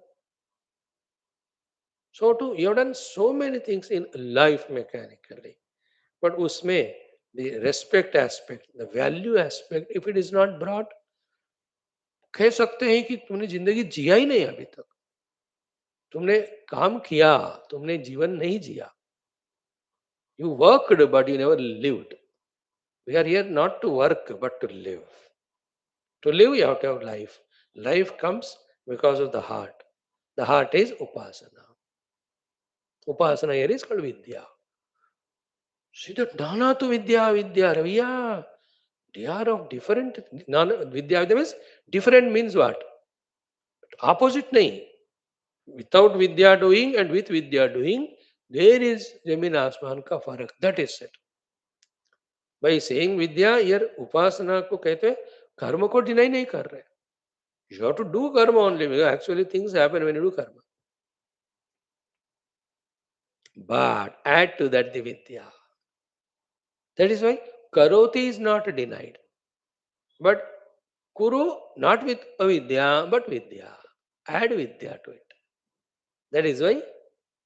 So too, you have done so many things in life mechanically. But उसमें the respect aspect, the value aspect, if it is not brought, कह सकते हैं कि तुमने जिंदगी जिया ही नहीं अभी तक. तुमने काम किया, तुमने जीवन नहीं जिया. You worked, but you never lived. We are here not to work, but to live. To live, you have to have life. Life comes because of the heart. The heart is Upasana. Upasana here is called Vidya. See that Nana to Vidya, Vidya, Raviya. They are of different. Nana, Vidya means different means what? Opposite nahi. Without Vidya doing and with Vidya doing, there is Jamin Asman ka farak. That is it. By saying Vidya, here Upasana को कहते हैं कर्म को deny नहीं कर रहे. You have to do karma only because actually things happen when you do karma. But add to that the Vidya. That is why Karoti is not denied. But Kuru not with avidya but Vidya. Add Vidya to it. That is why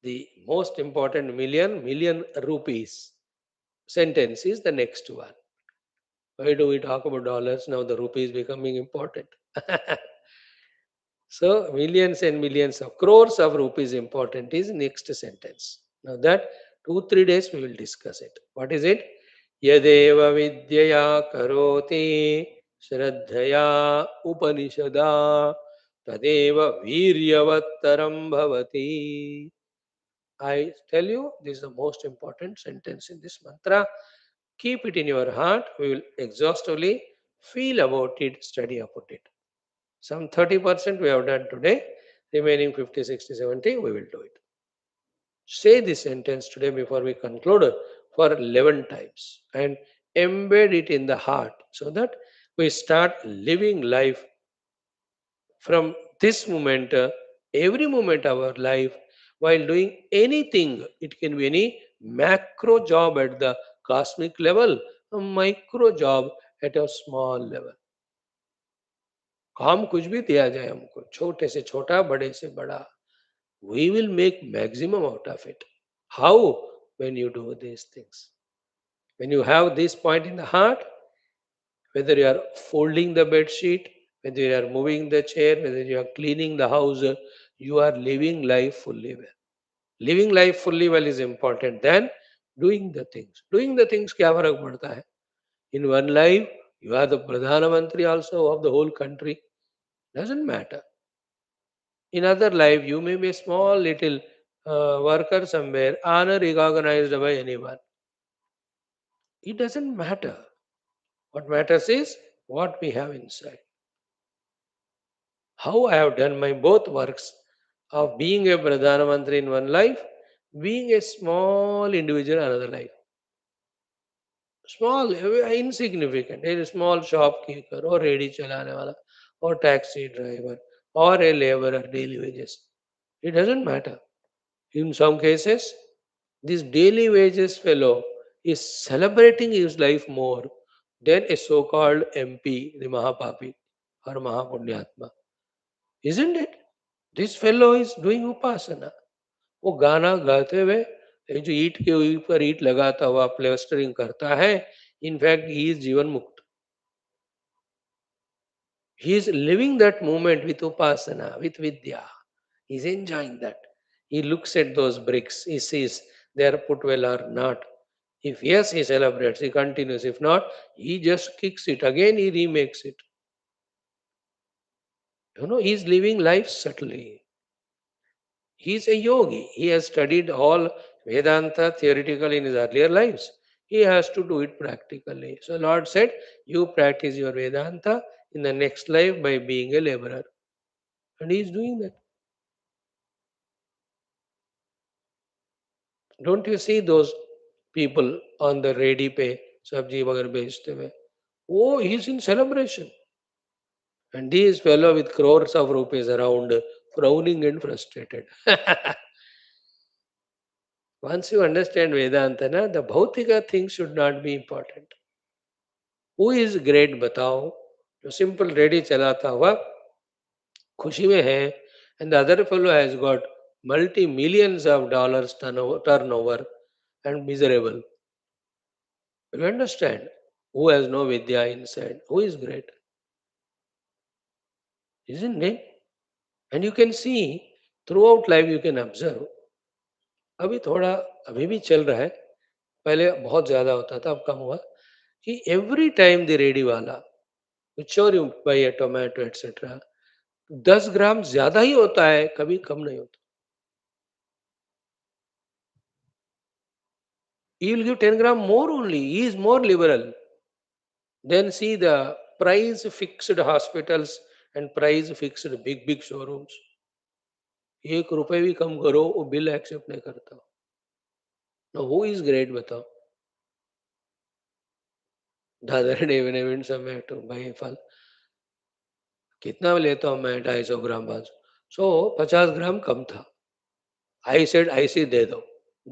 the most important million rupees sentence is the next one. Why do we talk about dollars? Now the rupee is becoming important. So millions and millions of crores of rupees important is next sentence. Now that 2 3 days we will discuss it. What is it? यदेव विद्यया करोति श्रद्धया उपनिषदा तदेव वीर्यवत्तरं भवति. I tell you, this is the most important sentence in this mantra. Keep it in your heart. We will exhaustively feel about it, study about it. Some 30% we have done today. Remaining 50, 60, 70, we will do it. Say this sentence today before we conclude for 11 times and embed it in the heart so that we start living life from this moment, every moment of our life, while doing anything. It can be any macro job at the cosmic level, a micro job at a small level. काम कुछ भी दिया जाए हमको, छोटे से छोटा, बड़े से बड़ा, we will make maximum out of it. How? When you do these things, when you have this point in the heart, whether you are folding the bed sheet, whether you are moving the chair, whether you are cleaning the house, you are living life fully well. Living life fully well is important than doing the things. Doing the things क्या फर्क पड़ता है? In one life, you are the Pradhana Mantri also of the whole country. Doesn't matter. In other life, you may be a small little worker somewhere, unrecognized by anyone. It doesn't matter. What matters is what we have inside. How I have done my both works of being a Pradhana Mantri in one life, being a small individual in another life. Small, insignificant, a small shopkeeper or ready chalane wala or taxi driver or a laborer, daily wages. It doesn't matter. In some cases, this daily wages fellow is celebrating his life more than a so-called MP, the Mahapapi or Mahapunyatma. Isn't it? This fellow is doing upasana. वो गाना गाते हुए ये जो ईट के ऊपर ईट लगाता हुआ प्लेस्टरिंग करता है, इनफैक्ट ही इज जीवन मुक्त. He is living that moment with upasana, with vidya. He is enjoying that. He looks at those bricks. He sees they are put well or not. If yes, he celebrates. He continues. If not, he just kicks it. Again, he remakes it. He is living life subtly. He is a yogi. He has studied all Vedanta theoretically in his earlier lives. He has to do it practically. So Lord said, you practice your Vedanta in the next life by being a laborer. And he is doing that. Don't you see those people on the ready pay, sabji वगैरह बेचते हुए? Oh, he's in celebration. And this fellow with crores of rupees around, frowning and frustrated. Once you understand Vedanta, na, the bhautika things should not be important. Who is great बताओ? जो simple ready चलाता हुआ खुशी में है, and the other fellow has got multi-millions of dollars turnover and miserable. You understand? Who has no vidya inside? Who is great? Isn't it? And you can see throughout life you can observe. अभी थोड़ा अभी भी चल रहा है. पहले बहुत ज्यादा होता था, अब कम हुआ. कि every time the रेडी वाला whichever you buy a tomato etc. 10 ग्राम ज्यादा ही होता है, कभी कम नहीं होता. He will give 10 gram more only. He is more liberal. Then see the price fixed hospitals and price fixed big showrooms. एक रुपए भी कम करो वो बिल एक्सेप्ट नहीं करता. Now who is great बताओ? The other day when I went somewhere to buy a फल, कितना लेता हूँ मैं? 250 ग्राम 500. So 50 ग्राम कम था. I said ऐसे दे दो.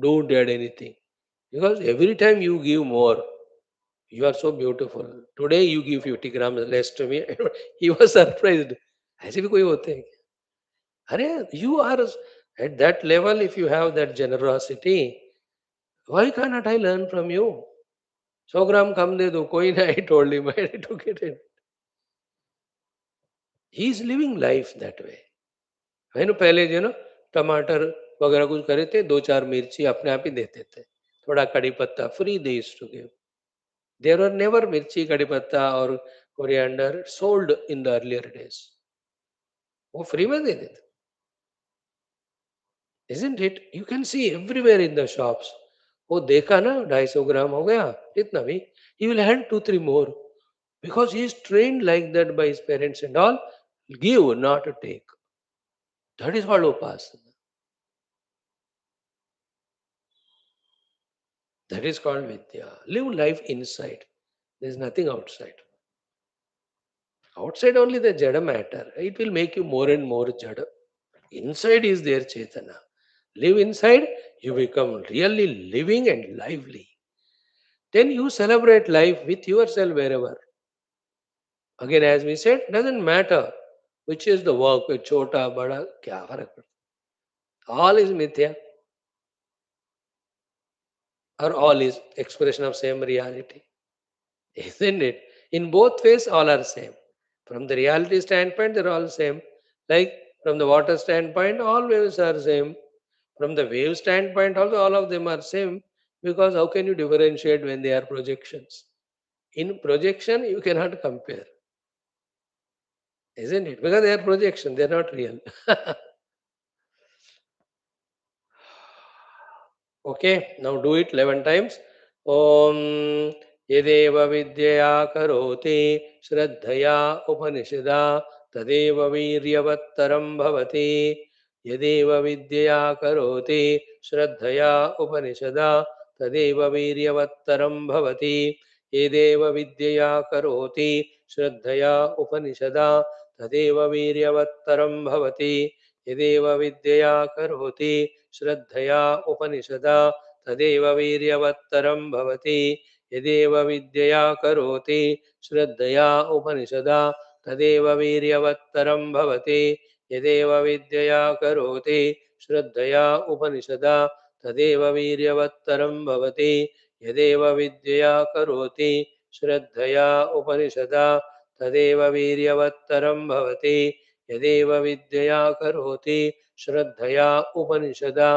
Don't add anything. Because every time you give more, you are so beautiful. Today you give 50 grams less to me. He was surprised. ऐसे भी कोई होते हैं? अरे, you are at that level. If you have that generosity, why cannot I learn from you? 100 ग्राम कम दे दो, कोई नहीं. I told him. I took it in. He is living life that way. है ना? पहले जो ना टमाटर वगैरह कुछ करे थे, 2-4 मिर्ची अपने आप ही देते थे. थोड़ा कड़ी पत्ता फ्री दे to give. There were never mirchi, kadipatta or coriander sold in the earlier days. वो फ्री में दे देते, isn't it? You can see everywhere in the shops. वो देखा ना 250 ग्राम हो गया, इतना भी, he will hand 2 3 more because he is trained like that by his parents and all. Give, not to take. That is called upasana. That is called vidya. Live life inside. There is nothing outside. Outside only the jada matter. It will make you more and more jada. Inside is there Chetana. Live inside, you become really living and lively. Then you celebrate life with yourself wherever. Again, as we said, doesn't matter which is the work, with chota, bada, kya farak padta. All is mithya or all is expression of same reality. Isn't it? In both ways, all are same. From the reality standpoint, they're all same. Like from the water standpoint, all waves are same. From the wave standpoint, also all of them are same. Because how can you differentiate when they are projections? In projection, you cannot compare, isn't it? Because they are projection, they are not real. Okay, now do it 11 times. Om Yadeva Vidyaya Karoti Shraddhaya Upanishada Tadeva Viryavattaram Bhavati. Yadeva Vidyaya Karoti Shraddhaya Upanishada Tadeva Viryavattaram Bhavati. Yadeva Vidyaya Karoti Shraddhaya Upanishada Tadeva Viryavattaram Bhavati. Yadeva Vidyaya Karoti श्रद्धया उपनिषदा तदेव वीर्यवत्तरं भवति यदेव विद्यया करोति श्रद्धया उपनिषदा तदेव वीर्यवत्तरं भवति यदेव विद्यया करोति श्रद्धया उपनिषदा तदेव वीर्यवत्तरं भवति यदेव विद्यया करोति श्रद्धया उपनिषदा तदेव वीर्यवत्तरं भवति यदेव विद्यया करोति श्रद्धया उपनिषदा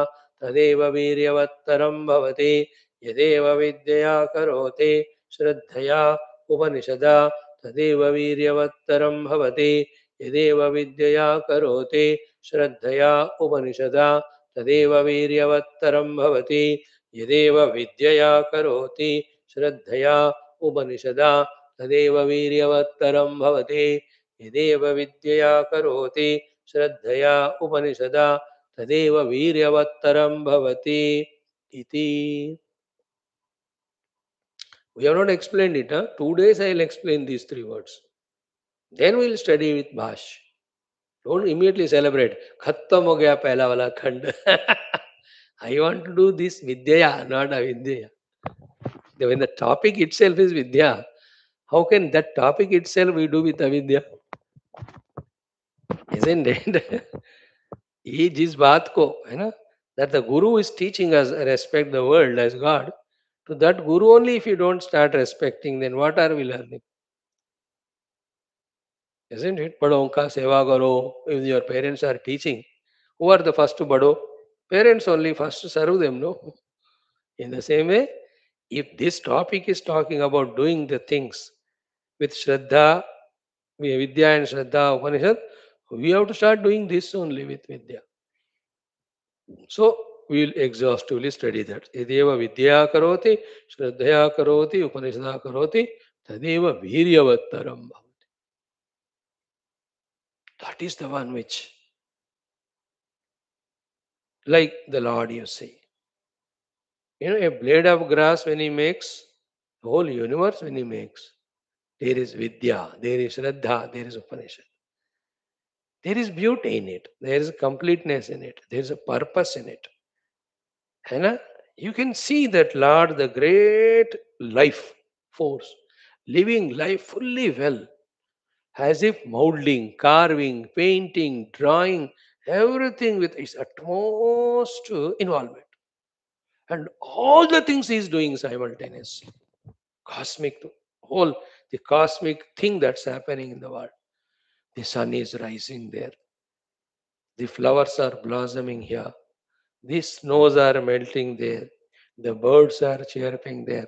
तदेव वीर्यवत्तरं भवति यदेव विद्यया करोति श्रद्धया उपनिषदा तदेव वीर्यवत्तरं भवति यदेव विद्यया करोति श्रद्धया उपनिषदा तदेव वीर्यवत्तरं भवति यदेव विद्यया करोति श्रद्धया उपनिषदा तदेव वीर्यवत्तरं भवति यदेव विद्यया करोति श्रद्धया उपनिषदा तदेव वीर्यवत्तरं भवति इति. We have not explained it. 2 days I will explain these 3 words. Then we will study with Bhash. Don't immediately celebrate. Khattam ho gaya pehla wala khand. I want to do this Vidyaya, not Avidyaya. When the topic itself is Vidya, how can that topic itself we do with Avidya? Isn't it? ये जिस बात को है ना, that the guru is teaching us respect the world as God, to that guru only if you don't start respecting, then what are we learning? Isn't it? बड़ों का सेवा करो. If your parents are teaching, who are the first to bado? Parents only, first to serve them, no? In the same way, if this topic is talking about doing the things with Shraddha, Vidya and Shraddha Upanishad, we have to start doing this only with Vidya. So we will exhaustively study that. Yadeva Vidya Karoti, Shraddhaya Karoti, Upanishada Karoti, Tadeva Viryavattaram Bhavati. That is the one which, like the Lord you see. You know, a blade of grass when he makes, the whole universe when he makes, there is Vidya, there is Shraddha, there is Upanishad. There is beauty in it, there is completeness in it, there is a purpose in it. And you can see that Lord, the great life force, living life fully well, as if molding, carving, painting, drawing, everything with its utmost involvement. And all the things he is doing simultaneously. Cosmic, whole, the cosmic thing that's happening in the world. The sun is rising there. The flowers are blossoming here. The snows are melting there. The birds are chirping there.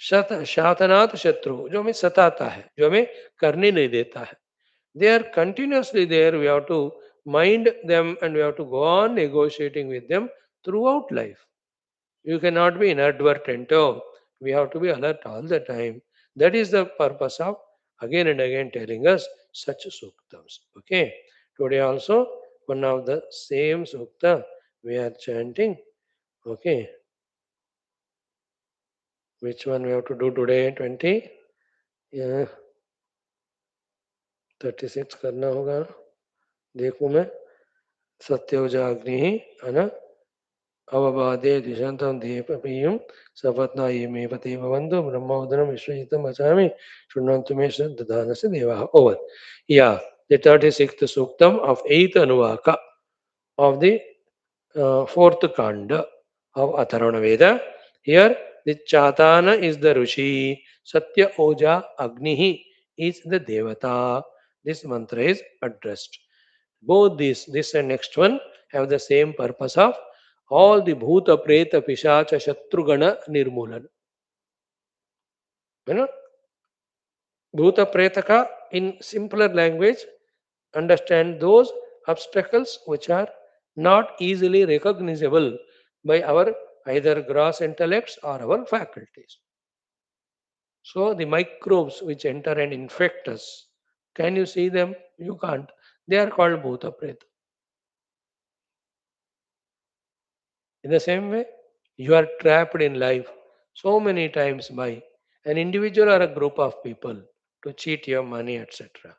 शातनात् शत्रु, जो हमें सताता है, जो हमें करने नहीं देता है. They are continuously there. We have to mind them and we have to go on negotiating with them throughout life. You cannot be inadvertent. Oh, we have to be alert all the time. That is the purpose of again and again telling us such suktams. Okay. Today also one of the same sukta we are chanting. Okay. Which one we have to do today? 20? Yeah, 36 करना होगा ना? देखूं मैं. सत्योजाग्नि है ना. अवबाधे दिशंतं दीपपीयं सपत्ना इमे पति भवन्तु ब्रह्मोदरं विश्वजितं वचामि शृण्वन्तु मे श्रद्धानस्य देवाः. Over. Yeah, the 36th suktam of 8th anuvaka of the 4th kanda of Atharvana Veda. Here the Chatana is the Rishi, Satya Oja Agnihi is the Devata. This mantra is addressed. Both this and next one, have the same purpose of all the Bhuta, Preta, Pishacha, Shatrugana Nirmulana. You know, Bhuta Pretaka in simpler language understand those obstacles which are not easily recognizable by our either gross intellects or our faculties. So the microbes which enter and infect us, can you see them? You can't. They are called Bhuta Preta. In the same way, you are trapped in life so many times by an individual or a group of people to cheat your money, etc.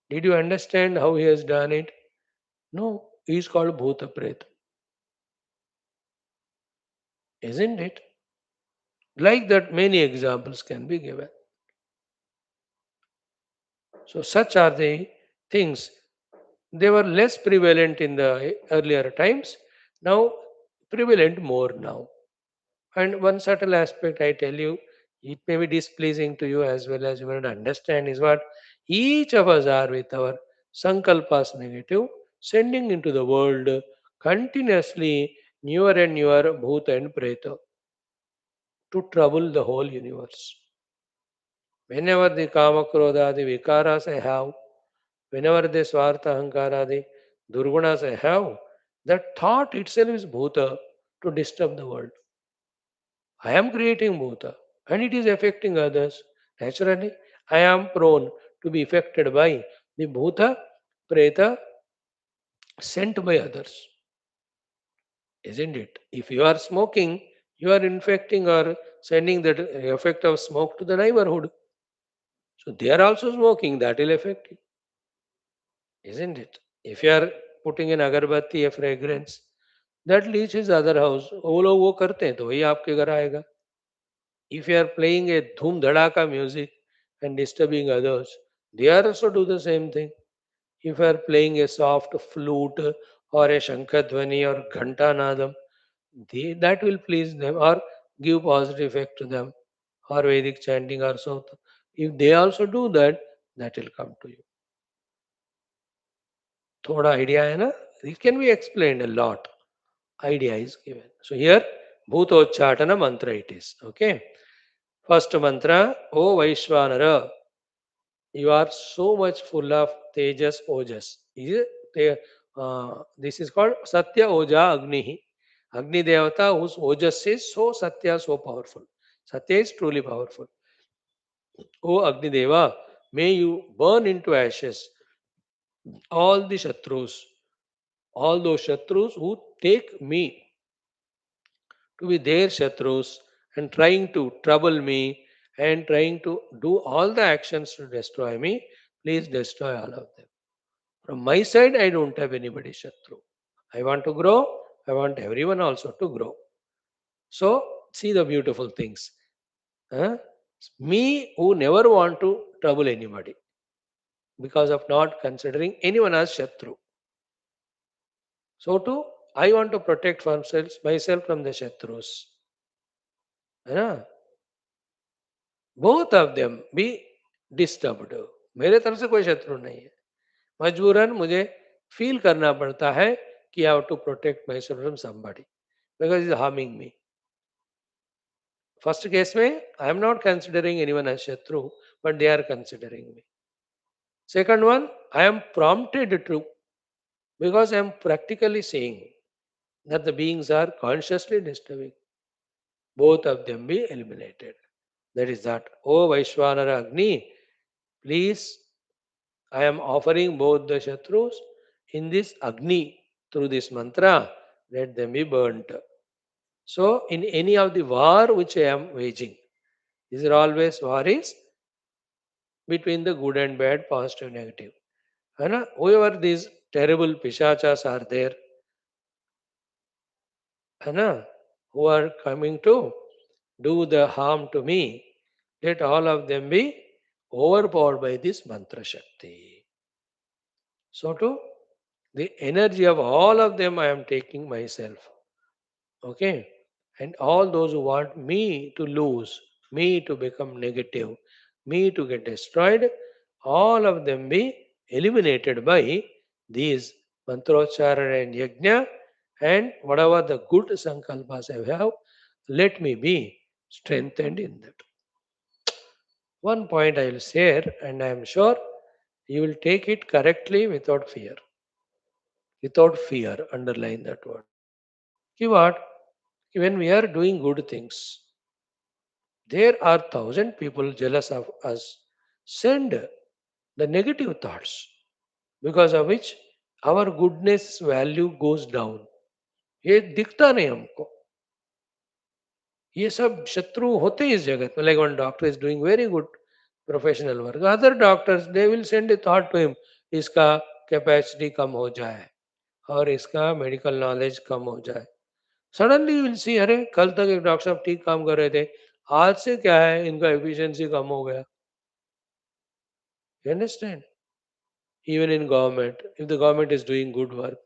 Did you understand how he has done it? No, he is called Bhuta Preta, isn't it? Like that, many examples can be given. So, such are the things. They were less prevalent in the earlier times, now prevalent more now. And one subtle aspect I tell you, it may be displeasing to you as well as you will understand, is what each of us are with our sankalpas negative, sending into the world continuously newer and newer bhuta and preta to trouble the whole universe. Whenever the kama krodha, the vikaras I have, whenever the swartha ahankara, the durgunas I have, that thought itself is bhuta to disturb the world. I am creating bhuta and it is affecting others. Naturally, I am prone to be affected by the bhuta, preta sent by others. Isn't it? If you are smoking, you are infecting or sending the effect of smoke to the neighborhood. So they are also smoking, that will affect you. Isn't it? If you are putting in agarbatti, a fragrance, that reaches other house. वो लोग वो करते हैं तो वही आपके घर आएगा. If you are playing a dhum dhadaka music and disturbing others, they also do the same thing. If you are playing a soft flute or a shankadhvani or ghantanadam, that will please them or give positive effect to them, or Vedic chanting or so. If they also do that, that will come to you. Thoda idea hai na? It can be explained a lot. Idea is given. So here, Bhutochatana mantra it is. Okay. First mantra, O Vaishvanara, you are so much full of Tejas Ojas. This is called Satya Oja Agni. Agni Devata, whose Ojas is so Satya, so powerful. Satya is truly powerful. O Agni Deva, may you burn into ashes all the Shatrus, all those Shatrus who take me to be their Shatrus and trying to trouble me and trying to do all the actions to destroy me. Please destroy all of them. From my side, I don't have anybody Shatru. I want to grow. I want everyone also to grow. So, see the beautiful things. Huh? Me who never want to trouble anybody because of not considering anyone as Shatru. So, too, I want to protect myself from the Shatrus. Huh? Both of them be disturbed. मेरे तरफ से कोई शत्रु नहीं है. मजबूरन मुझे feel करना पड़ता है कि I have to protect myself from somebody because is harming me. First case में I am not considering anyone as Shatru, but they are considering me. Second one, I am prompted to because I am practically saying that the beings are consciously disturbing. Both of them be eliminated. That is that. O Vaishwanara Agni, please, I am offering both the Shatrus in this Agni through this mantra. Let them be burnt. So, in any of the war which I am waging, these are always war is between the good and bad, positive, negative. And whoever these terrible pishachas are there, and who are coming to do the harm to me, let all of them be overpowered by this mantra shakti. So, to the energy of all of them, I am taking myself. Okay, and all those who want me to lose, me to become negative, me to get destroyed, all of them be eliminated by these mantrochara and yajna, and whatever the good sankalpas I have, let me be strengthened in that. One point I will share, and I am sure you will take it correctly without fear. Without fear, underline that word. See what? When we are doing good things, there are thousand people jealous of us. Send the negative thoughts, because of which our goodness value goes down. ये दिखता नहीं हमको. ये सब शत्रु होते हैं इस जगत में. Like one doctor is doing very good professional work. Other doctors, they will send a thought to him, इसका कैपेसिटी कम हो जाए और इसका मेडिकल नॉलेज कम हो जाए. सडनली विल सी, अरे कल तक एक डॉक्टर साहब ठीक काम कर रहे थे, आज से क्या है इनका एफिशिएंसी कम हो गया. You understand? Even in government, if the government is doing good work,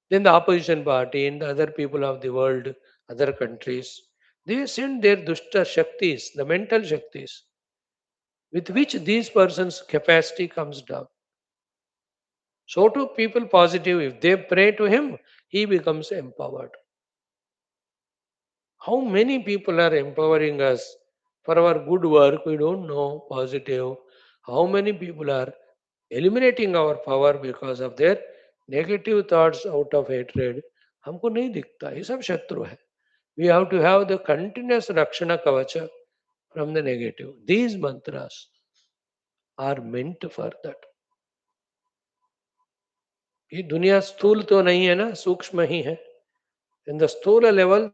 then the opposition party and the other people of the world, other countries, they send their dushta shaktis, the mental shaktis, with which these persons' capacity comes down. So to people positive, if they pray to him, he becomes empowered. How many people are empowering us for our good work? We don't know. Positive. How many people are eliminating our power because of their negative thoughts out of hatred? हमको नहीं दिखता. ये सब शत्रु है. We have to have the continuous rakshana kavacha from the negative. These mantras are meant for that. ये दुनिया स्थूल तो नहीं है ना, सूक्ष्म ही है. In the sthula level,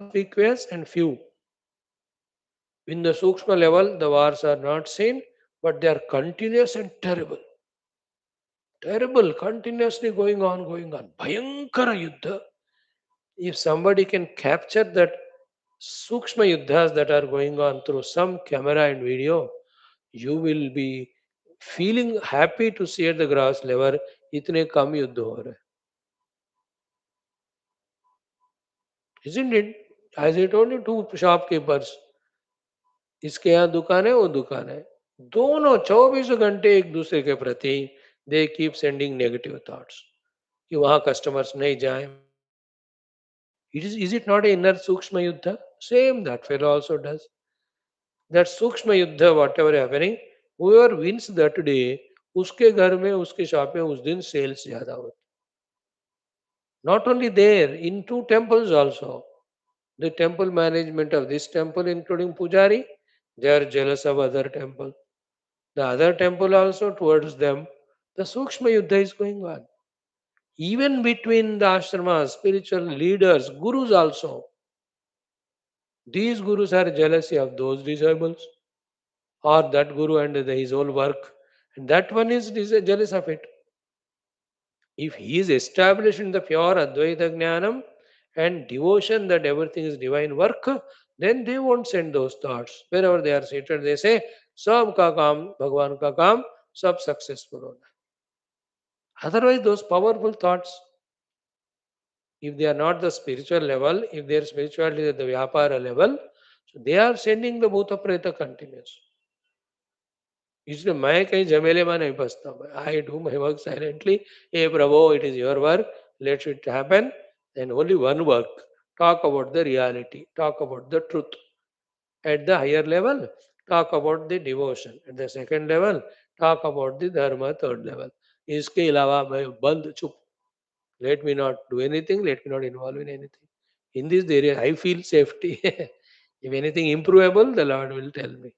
there are conspicuous and few. In the Sukshma level, the wars are not seen, but they are continuous and terrible. Terrible, continuously going on, going on. Bhayankara Yuddha. If somebody can capture that Sukshma Yuddhas that are going on through some camera and video, you will be feeling happy to see at the gross level, itne kam yuddha ho rahe. Isn't it? As I told you, two shopkeepers, इसके यहाँ दुकान है, वो दुकान है, दोनों 24 घंटे एक दूसरे के प्रति they keep sending negative thoughts कि वहां कस्टमर्स नहीं जाए. Is it not a inner सूक्ष्म युद्ध? Same that fellow also does. That सूक्ष्म युद्ध, whatever happening, whoever wins that day, उसके घर में, उसके शॉप में उस दिन सेल्स ज्यादा होते. Not only there, in two temples also. The temple management of this temple, including Pujari, they are jealous of other temple. The other temple also towards them, the Sukshma Yuddha is going on. Even between the ashramas, spiritual leaders, gurus also. These gurus are jealousy of those disciples or that guru and his whole work. And that one is jealous of it. If he is established in the pure Advaita Jnanam and devotion that everything is divine work, then they won't send those thoughts. Wherever they are seated, they say, Sab ka kaam, Bhagwan ka kaam, sab successful hona. Otherwise, those powerful thoughts, if they are not the spiritual level, if their spirituality is at the Vyapara level, so they are sending the Bhuta Preta continuous. इसलिए मैं कहीं झमेले में नहीं फंसता. I do my work silently. Hey Prabhu, it is your work. Let it happen. And only one work, talk about the reality, talk about the truth. At the higher level, talk about the devotion. At the second level, talk about the dharma, third level. इसके अलावा मैं बंद चुप. Let me not do anything. Let me not involve in anything. In this area, I feel safety. If anything improvable, the Lord will tell me.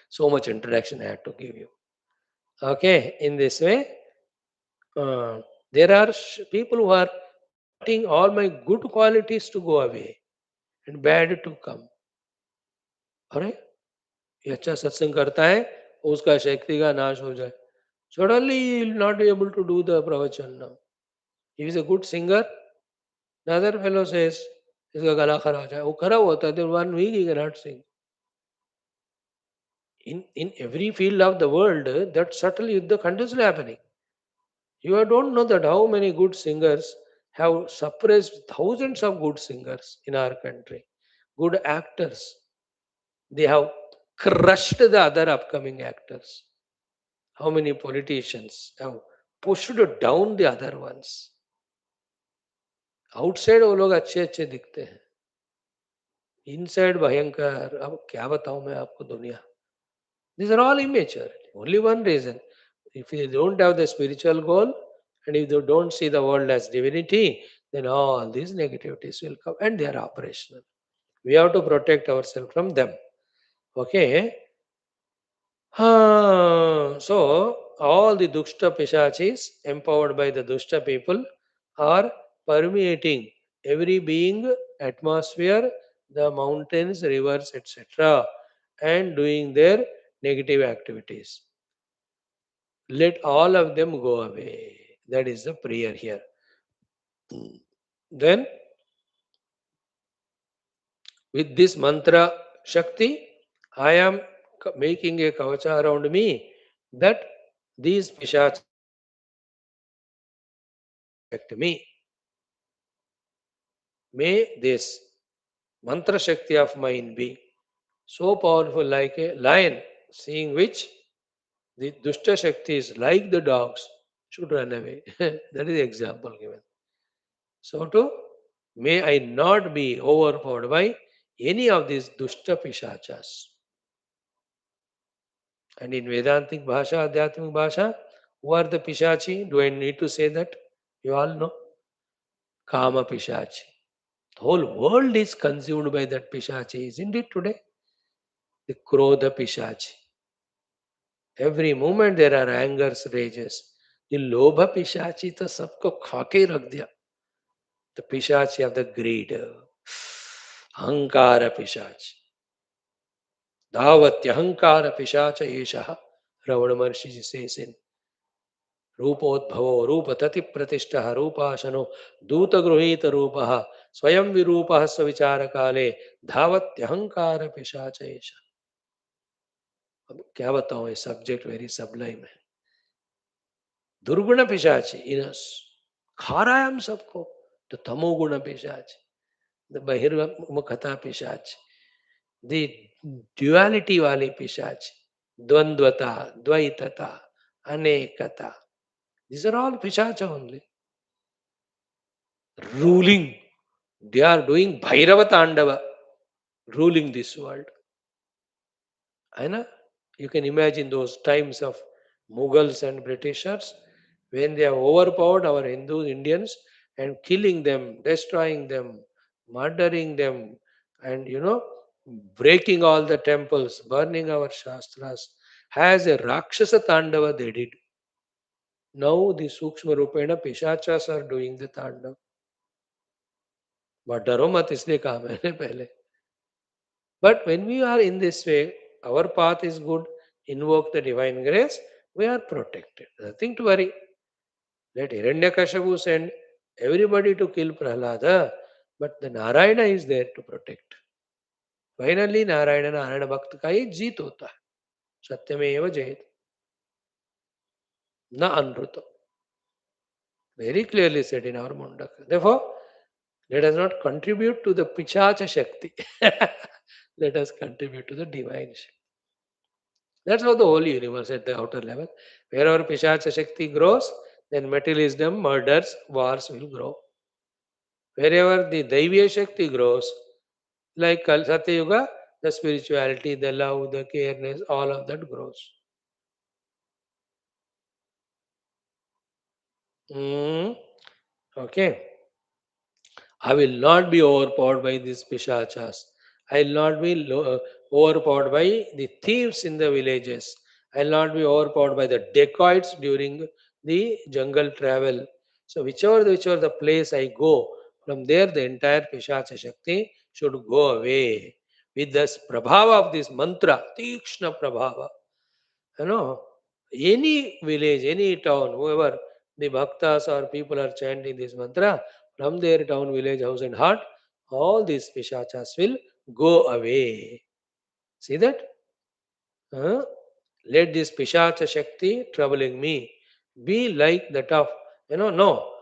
So much introduction I had to give you. Okay, in this way, uh, there are people who are wanting all my good qualities to go away and bad to come. अरे ये अच्छा सत्संग करता है उसका शक्ति का नाश हो जाए. Suddenly he will not be able to do the pravachan now. If he is a good singer, another fellow says इसका गला खराब हो जाए. वो खराब होता है, then 1 week he cannot sing. In every field of the world, that subtle yuddha continuously happening. You don't know that how many good singers have suppressed thousands of good singers in our country. Good actors. They have crushed the other upcoming actors. How many politicians have pushed down the other ones. Outside वो लोग अच्छे अच्छे दिखते हैं, inside भयंकर. अब क्या बताऊं मैं आपको दुनिया. These are all immaturity. Only one reason. If you don't have the spiritual goal and if you don't see the world as divinity, then all these negativities will come and they are operational. We have to protect ourselves from them. Okay. So, all the Dushta Pishachis empowered by the Dushta people are permeating every being, atmosphere, the mountains, rivers, etc., and doing their negative activities. Let all of them go away. That is the prayer here. Then, with this mantra Shakti, I am making a kavacha around me that these pishachas affect me. May this mantra Shakti of mine be so powerful like a lion, seeing which the Dushta Shaktis, like the dogs, should run away. That is the example given. So too, may I not be overpowered by any of these Dushta Pishachas. And in Vedantic Bhasha, Adhyatmic Bhasha, who are the Pishachi? Do I need to say that? You all know. Kama Pishachi. The whole world is consumed by that Pishachi, isn't it today? The Krodha Pishachi. Every moment there are angers, rages. The Lobha Pishachi to sabko khake rakh diya. The Pishachi of the greed. Ahankara Pishachi. Dhavatya Ahankara Pishacha Eshaha. Ravana Maharshi says in रूपोद्भवो रूपतति प्रतिष्ठः रूपाशनो दूतगृहीत रूपः स्वयं विरूपः स्वविचार काले धावत्यहंकार पिशाच एष. अब क्या बताऊं, ये subject very Sublime है. दुर्गुण पिशाची इन खा रहा है हम सबको. तो तमोगुण पिशाच, द बहिर्मुखता पिशाच, द ड्युअलिटी वाली पिशाच, द्वंद्वता, द्वैतता, अनेकता. These are all Pishacha only. Ruling. They are doing Bhairava Tandava, ruling this world. You can imagine those times of Mughals and Britishers when they have overpowered our Hindus, Indians, and killing them, destroying them, murdering them, and breaking all the temples, burning our Shastras. As a Rakshasa Tandava they did. Now the Sukshma Rupena Pishachas are doing the Tandava. But डरो मत इसलिए कहा मैंने पहले. But when we are in this way, our path is good, invoke the divine grace, we are protected. Nothing to worry. Let Hiranyakashipu send everybody to kill Prahlada, but the Narayana is there to protect. Finally, Narayana Bhakta का ही जीत होता है. सत्यमेव जयते न अनृतो. Very clearly said in our Mundaka. Therefore, let us not contribute to the Pichacha Shakti. Let us contribute to the divine Shakti. That's how the whole universe at the outer level. Wherever Pishacha Shakti grows, then materialism, murders, wars will grow. Wherever the Daivya Shakti grows, like Satya Yuga, the spirituality, the love, the careness, all of that grows. Mm, okay. I will not be overpowered by these pishachas. I will not be overpowered by the thieves in the villages. I will not be overpowered by the dacoits during the jungle travel. So whichever the place I go, from there the entire pishacha shakti should go away. With this prabhava of this mantra, tikshna prabhava. You know, any village, any town, whoever the bhaktas or people are chanting this mantra, from their town, village, house, and heart, all these pishachas will go away. See that? Huh? Let this pishacha shakti troubling me be like that of, no.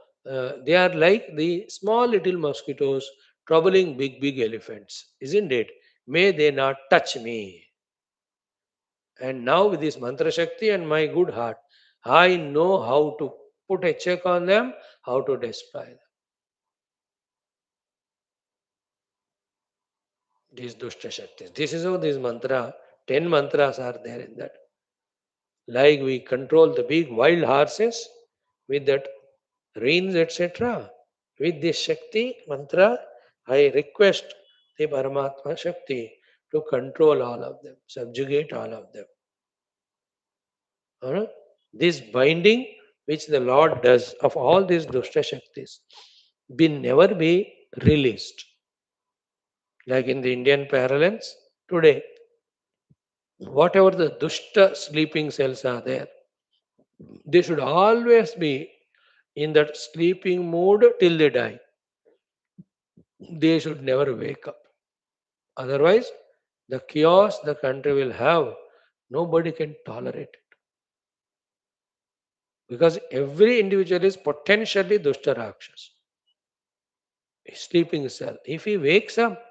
They are like the small little mosquitoes troubling big, big elephants, isn't it? May they not touch me. And now with this mantra shakti and my good heart, I know how to put a check on them, how to destroy them. These dushta shaktis. This is how this mantra, 10 mantras are there in that. Like we control the big wild horses with that reins, etc. With this Shakti mantra, I request the Paramatma Shakti to control all of them, subjugate all of them. Alright? This binding which the Lord does of all these Dushta Shaktis will never be released. Like in the Indian parlance, today, whatever the Dushta sleeping cells are there, they should always be in that sleeping mood till they die. They should never wake up. Otherwise, the chaos the country will have, nobody can tolerate it. Because every individual is potentially Dushta Rakshas, sleeping cell. If he wakes up,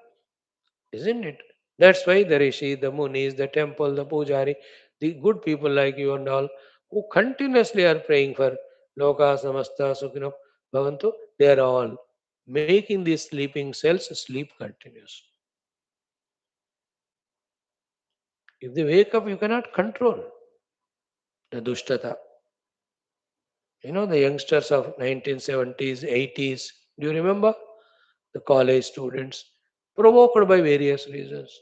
isn't it? That's why the Rishi, the Munis, the temple, the Pujari, the good people like you and all, who continuously are praying for Loka Samasta Sukhino Bhavantu, they are all making these sleeping cells sleep continuous. If they wake up, you cannot control the Dushtata. You know, the youngsters of 1970s, 80s, do you remember? The college students, provoked by various reasons.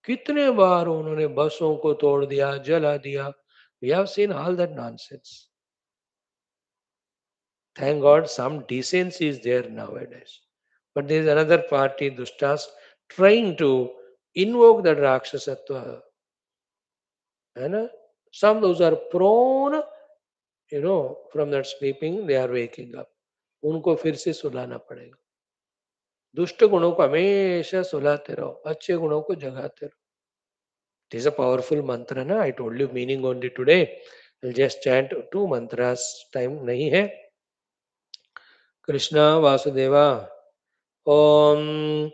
कितने बार उन्होंने बसों को तोड़ दिया, जला दिया. We have seen all that nonsense. Thank God some decency is there nowadays. But there is another party, Dushtas, trying to invoke that Rakshasatva. And some those are prone, from that sleeping, they are waking up. उनको फिर से सुलाना पड़ेगा. दुष्ट गुणों को हमेशा सुलाते रहो, अच्छे गुणों को जगाते रहो. It is a powerful mantra, na? I told you meaning only today. I'll just chant two mantras. Time nahi hai. Krishna Vasudeva. Om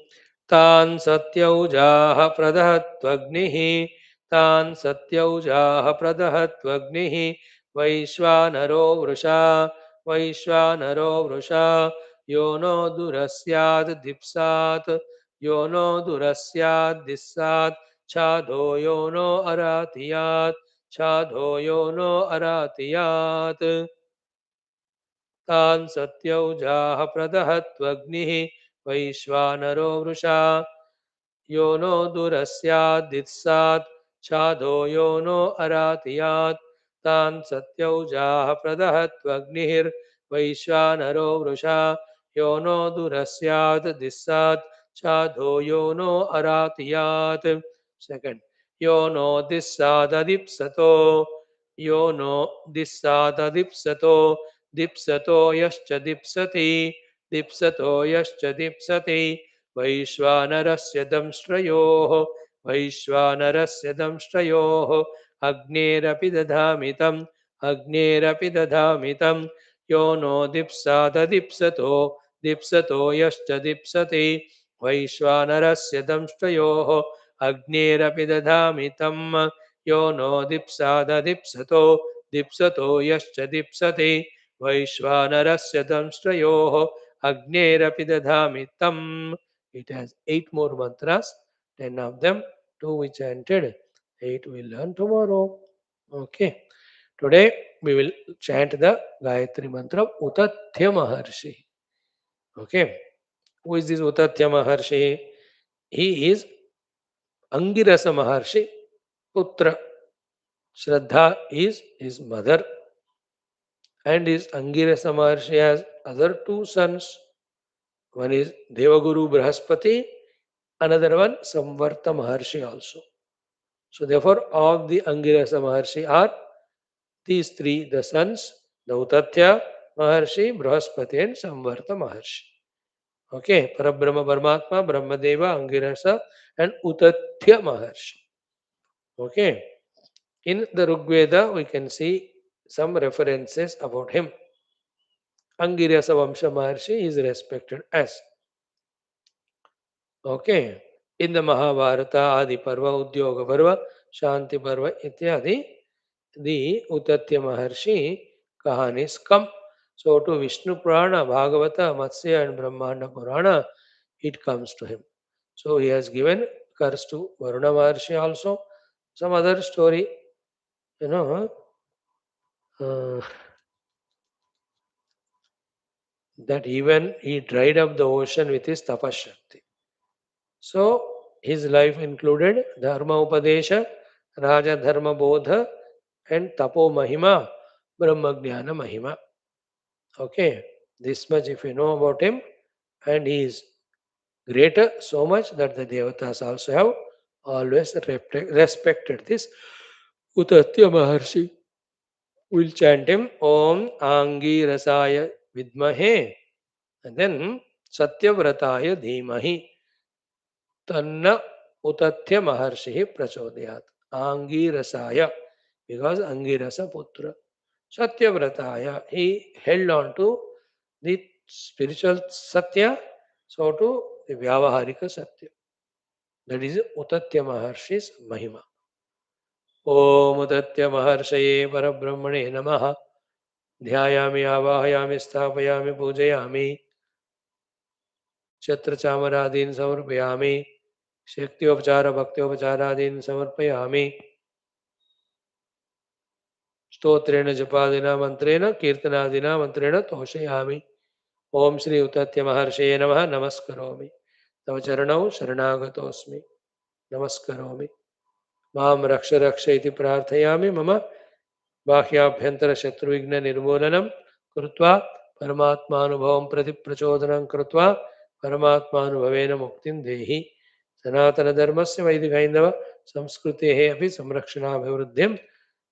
Tan Satyaujaha Pradahatvagnihi Tan Satyaujaha Pradahatvagnihi Vaishvanaro Vrusha Vaishvanaro Vrusha Yono Durasyad Dipsat Yono Durasyad Dissat Chadho Yono Aratiyat Chadho Yono Aratiyat तान् सत्यौजाः प्रदहत्वग्निः वैश्वानरो वृषा यो no दुरस्यादित्सात् छादो यो no अरातियात् तान् सत्यौजाः प्रदहत्वग्निर्वैश्वानरो वृषा यो no दुरस्यादित्सात् छादो यो no अरातियात् second यो no दिस्साददिप्सतो यो no दिस्साददिप्सतो दीप्सतो यश्च दीप्सति दीप्सतो यश्च दीप्सति वैश्वानरस्य दंष्ट्रयोः वैश्वानरस्य दंष्ट्रयोः अग्नेरपि दधामि तम् अग्नेरपि दधामि तम् यो no दीप्साददीप्सतो दीप्सतो यश्च दीप्सति वैश्वानरस्य दंष्ट्रयोः अग्नेरपि दधामि तम् यो no दीप्साददीप्सतो दीप्सतो यश्च दीप्सति वैश्वानरस्य दंष्ट्रयोः Agnyerapi dadhami tam. It has 8 more mantras, 10 of them, 2 we chanted, 8 we learn tomorrow. Okay. Today we will chant the Gayatri mantra Uthathya Maharshi. Okay. Who is this Uthathya Maharshi? He is Angirasa Maharshi Putra. Shraddha is his mother, and his Angirasa Maharshi has other two sons. One is Devaguru Brahaspati, another one Samvarta Maharshi also. So therefore, all the Angirasa Maharshi are these three, the sons, the Uthathya Maharshi, Brahaspati and Samvarta Maharshi. Okay, Parabrahma Paramatma, Brahmadeva, Angirasa and Uthathya Maharshi. Okay, in the Rigveda we can see some references about him. Angirasa Vamsha Maharshi is respected as. Okay, in the Mahabharata, Adi Parva, Udyoga Parva, Shanti Parva, ityadi, the Uthathya Maharshi Kahanis come. So to Vishnu Purana, Bhagavata, Matsya and Brahmanda Purana, it comes to him. So he has given curse to Varuna Maharshi also. Some other story, you know, uh, that even he dried up the ocean with his tapashakti. So his life included Dharma Upadesha, Raja Dharma Bodha, and Tapo Mahima, Brahma Jnana Mahima. Okay, this much if you know about him, and he is greater so much that the Devatas also have always respected this Uthathya Maharshi. We'll chant him Om Angi Rasaya Vidmahe and then Satyavrataya Dhimahi Tanna Utathya Maharshi Prachodayat. Angirasaya, because Angirasa Putra. Satyavrataya, he held on to the spiritual Satya, so to the Vyavaharika Satya. That is Utathya Maharshi's Mahima. Om Utathya Maharshaya Parabrahmane Namaha. ध्यायामि आवाहयामि स्थापयामि पूजयामि छत्रचामरादीन् समर्पयामि शक्त्योपचार भक्त्योपचारादीन् समर्पयामि स्तोत्रेण जपादिना मन्त्रेण कीर्तनादिना मन्त्रेण तोषयामि ओम श्री उतथ्य महर्षये नमः नमस्करोमि तव चरणौ शरणागतोऽस्मि नमस्करोमि मां रक्ष रक्ष इति प्रार्थयामि मम बाह्याभ्यन्तर शत्रुविघ्न निर्मूलनं कृत्वा परमात्मानुभवं प्रति प्रचोदनं कृत्वा परमात्मानुभवेन मुक्तिं देहि सनातनधर्मस्य वैदिकैन्दव संस्कृतेः अपि संरक्षणाभिवृद्धिं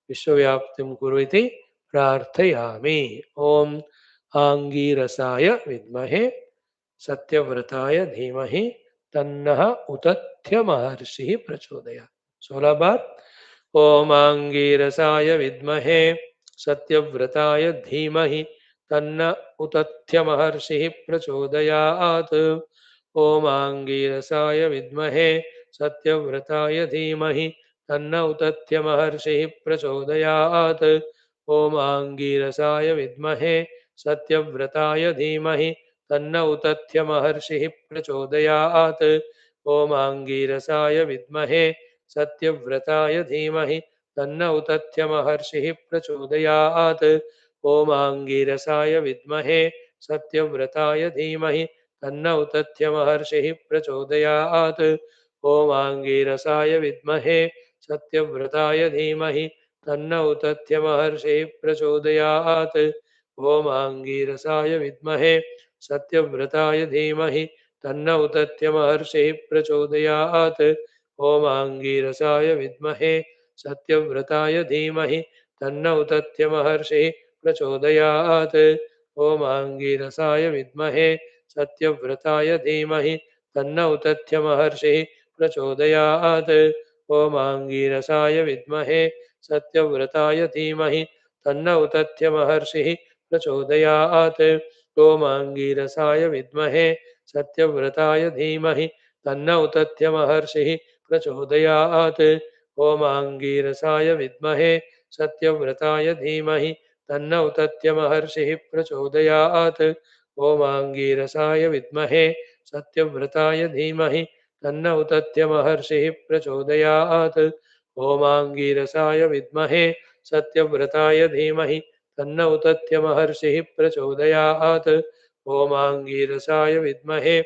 विश्वव्याप्तिं कुरु इति प्रार्थयामि ओम आंगीरसाय विद्महे सत्यव्रताय धीमहि तन्नः उतथ्य महर्षिः प्रचोदयात् 16 बार ओम आंगीरसाय विद्महे सत्यव्रताय धीमहि तन्न उतथ्य महर्षिः प्रचोदयात् ओम आंगीरसाय विद्महे सत्यव्रताय धीमहि तन्न उतथ्य महर्षिः प्रचोदयात् ओम आंगीरसाय विद्महे सत्यव्रताय धीमहि तन्न उतथ्य महर्षिः प्रचोदयात् ओम आंगीरसाय विद्महे सत्यव्रताय धीमहि तन्न उतथ्य महर्षिः प्रचोदयात् ओम आंगीरसाय विद्महे सत्यव्रताय धीमहि तन्न उतथ्य महर्षिः प्रचोदयात् ओम आंगीरसाय विद्महे सत्यव्रताय धीमहि तन्न उतथ्य महर्षिः प्रचोदयात् ओम आंगीरसाय विद्महे सत्यव्रताय धीमहि तन्न उतथ्य महर्षिः प्रचोदयात् ओम आंगीरसाय विद्महे सत्यव्रताय धीमहि तन्न उतथ्य महर्षिः प्रचोदयात् ओम आंगीरसाय विद्महे सत्यव्रताय धीमहि तन्न उतथ्य महर्षिः प्रचोदयात् ओम आंगीरसाय विद्महे सत्यव्रताय धीमहि तन्न उतथ्य महर्षिः प्रचोदयात् ओम आंगीरसाय विद्महे सत्यव्रताय धीमहि तन्न उतथ्य महर्षिः प्रचोदयात् ओम आंगीरसाय विद्महे सत्यव्रताय धीमहि तन्न उतथ्य महर्षिः प्रचोदयात् Om Angirasaya Vidmahe Satyavrataya Dhimahi Tanna Utatya Maharshi Prachodayat. Om Angirasaya Vidmahe Satyavrataya Dhimahi Tanna Utatya Maharshi Prachodayat. Om Angirasaya Vidmahe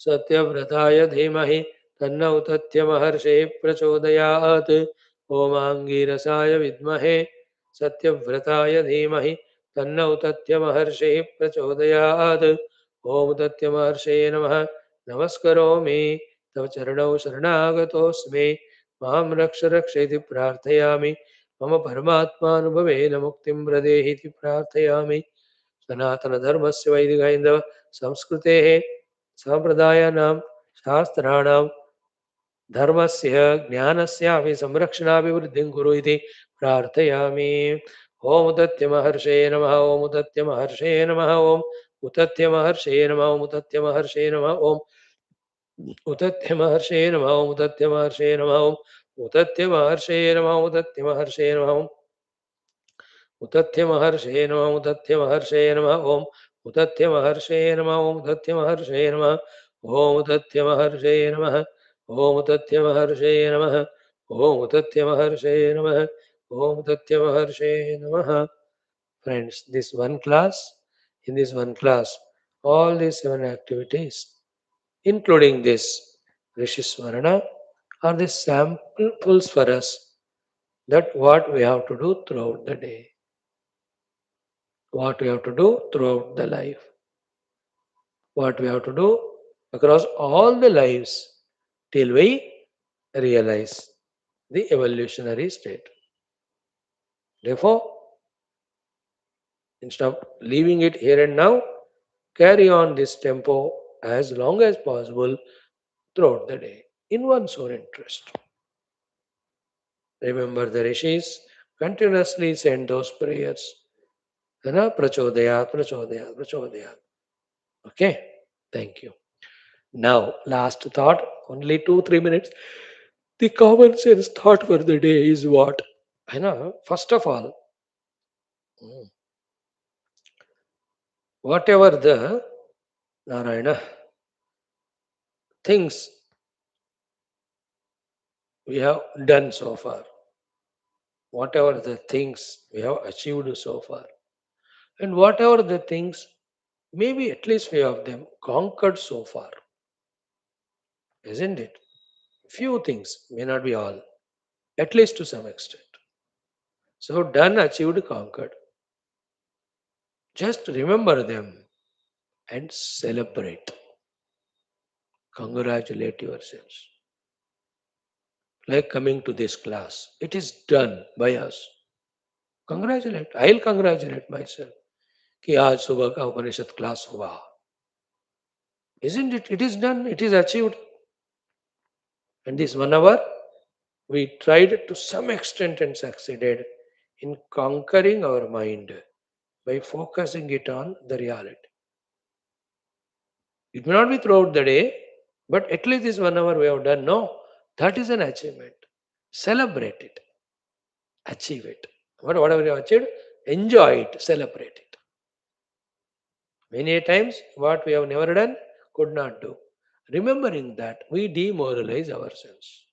सत्यव्रताय धीमहि तन्न उतथ्य महर्षिः प्रचोदयात् ओमाङ्गीरसाय विद्महे सत्यव्रताय धीमहि तन्न उतथ्य महर्षिः प्रचोदयात् ॐ उतथ्य महर्षये नमः नमस्करोमि तव चरणौ शरणागतोऽस्मि मां रक्ष रक्षेति प्रार्थयामि मम परमात्मानुभवेन मुक्तिं प्रदेहि इति प्रार्थयामि सनातनधर्मस्य वैदिकैन्दव संस्कृतेः सम्प्रदायानां शास्त्राणां धर्मस्य ज्ञानस्यापि संरक्षणाभिवृद्धिं कुरु इति प्रार्थयामि ॐ उदत्य महर्षये नमः ॐ उदत्य महर्षये नमः ॐ उतत्य महर्षये नमः ॐ उतत्य महर्षये नमः ॐ उतत्य महर्षये नमः ॐ उतत्य महर्षये नमः ॐ उतत्य महर्षये नमः उतत्य महर्षये नमः उतथ्य महर्षये नमः उतथ्य महर्षये नमः ओम उतथ्य महर्षये नमः ओम उतथ्य महर्षये नमः ओम उतथ्य महर्षये नमः ओम उतथ्य महर्षये नमः ओम उतथ्य महर्षये नमः ओम उतथ्य महर्षये नमः. Friends, this one class, in this one class, all these 7 activities, including this Rishisvarana, are the samples for us that what we have to do throughout the day, what we have to do throughout the life, what we have to do across all the lives till we realize the evolutionary state. Therefore, instead of leaving it here and now, carry on this tempo as long as possible throughout the day in one's own interest. Remember the rishis continuously send those prayers. Prachodayat, prachodayat, prachodayat. Okay, thank you. Now, last thought, only 2 3 minutes. The common sense thought for the day is what? I know, first of all, mm, whatever the Narayana things we have done so far, whatever the things we have achieved so far, and whatever the things, maybe at least few of them conquered so far, isn't it? Few things, may not be all, at least to some extent. So, done, achieved, conquered. Just remember them and celebrate. Congratulate yourselves. Like coming to this class, it is done by us. Congratulate. I'll congratulate myself कि आज सुबह का उपनिषद class हुआ. Isn't it? It is done. It is achieved. And this 1 hour, we tried to some extent and succeeded in conquering our mind by focusing it on the reality. It may not be throughout the day, but at least this 1 hour we have done. No, that is an achievement. Celebrate it. Achieve it. Whatever you have achieved, enjoy it, celebrate it. Many times, what we have never done, could not do. Remembering that, we demoralize ourselves.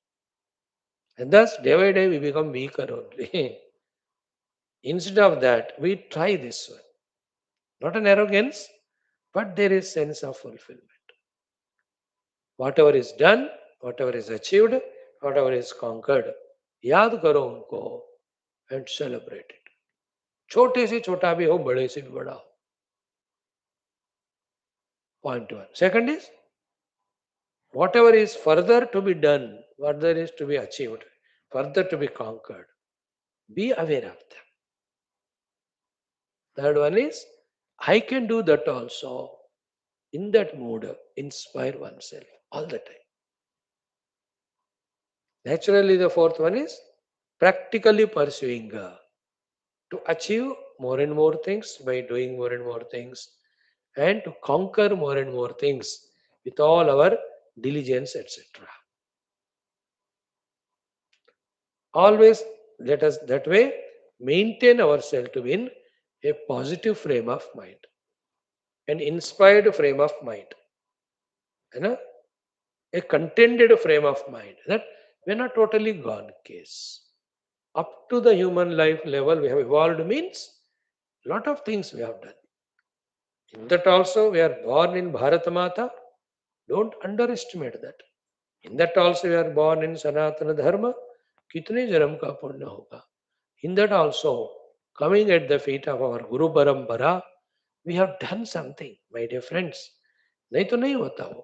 And thus, day by day, we become weaker only. Instead of that, we try this one. Not an arrogance, but there is sense of fulfillment. Whatever is done, whatever is achieved, whatever is conquered, याद करो उनको and celebrate it. छोटे से छोटा भी हो, बड़े से भी बड़ा हो. Point one. Second is, whatever is further to be done, further is to be achieved, further to be conquered, be aware of them. Third one is, I can do that also. In that mood, inspire oneself all the time. Naturally, the fourth one is practically pursuing to achieve more and more things by doing more and more things and to conquer more and more things with all our diligence, etc. Always let us that way maintain ourselves to be in a positive frame of mind. an inspired frame of mind, you know, a contented frame of mind. That we're not totally gone case. Up to the human life level we have evolved means lot of things we have done. In that also we are born in Bharat Mata. Don't underestimate that. In that also we are born in Sanatana Dharma. Kitne janam ka punya hoga. In that also, coming at the feet of our Guru Parampara, we have done something, my dear friends. नहीं तो नहीं होता वो.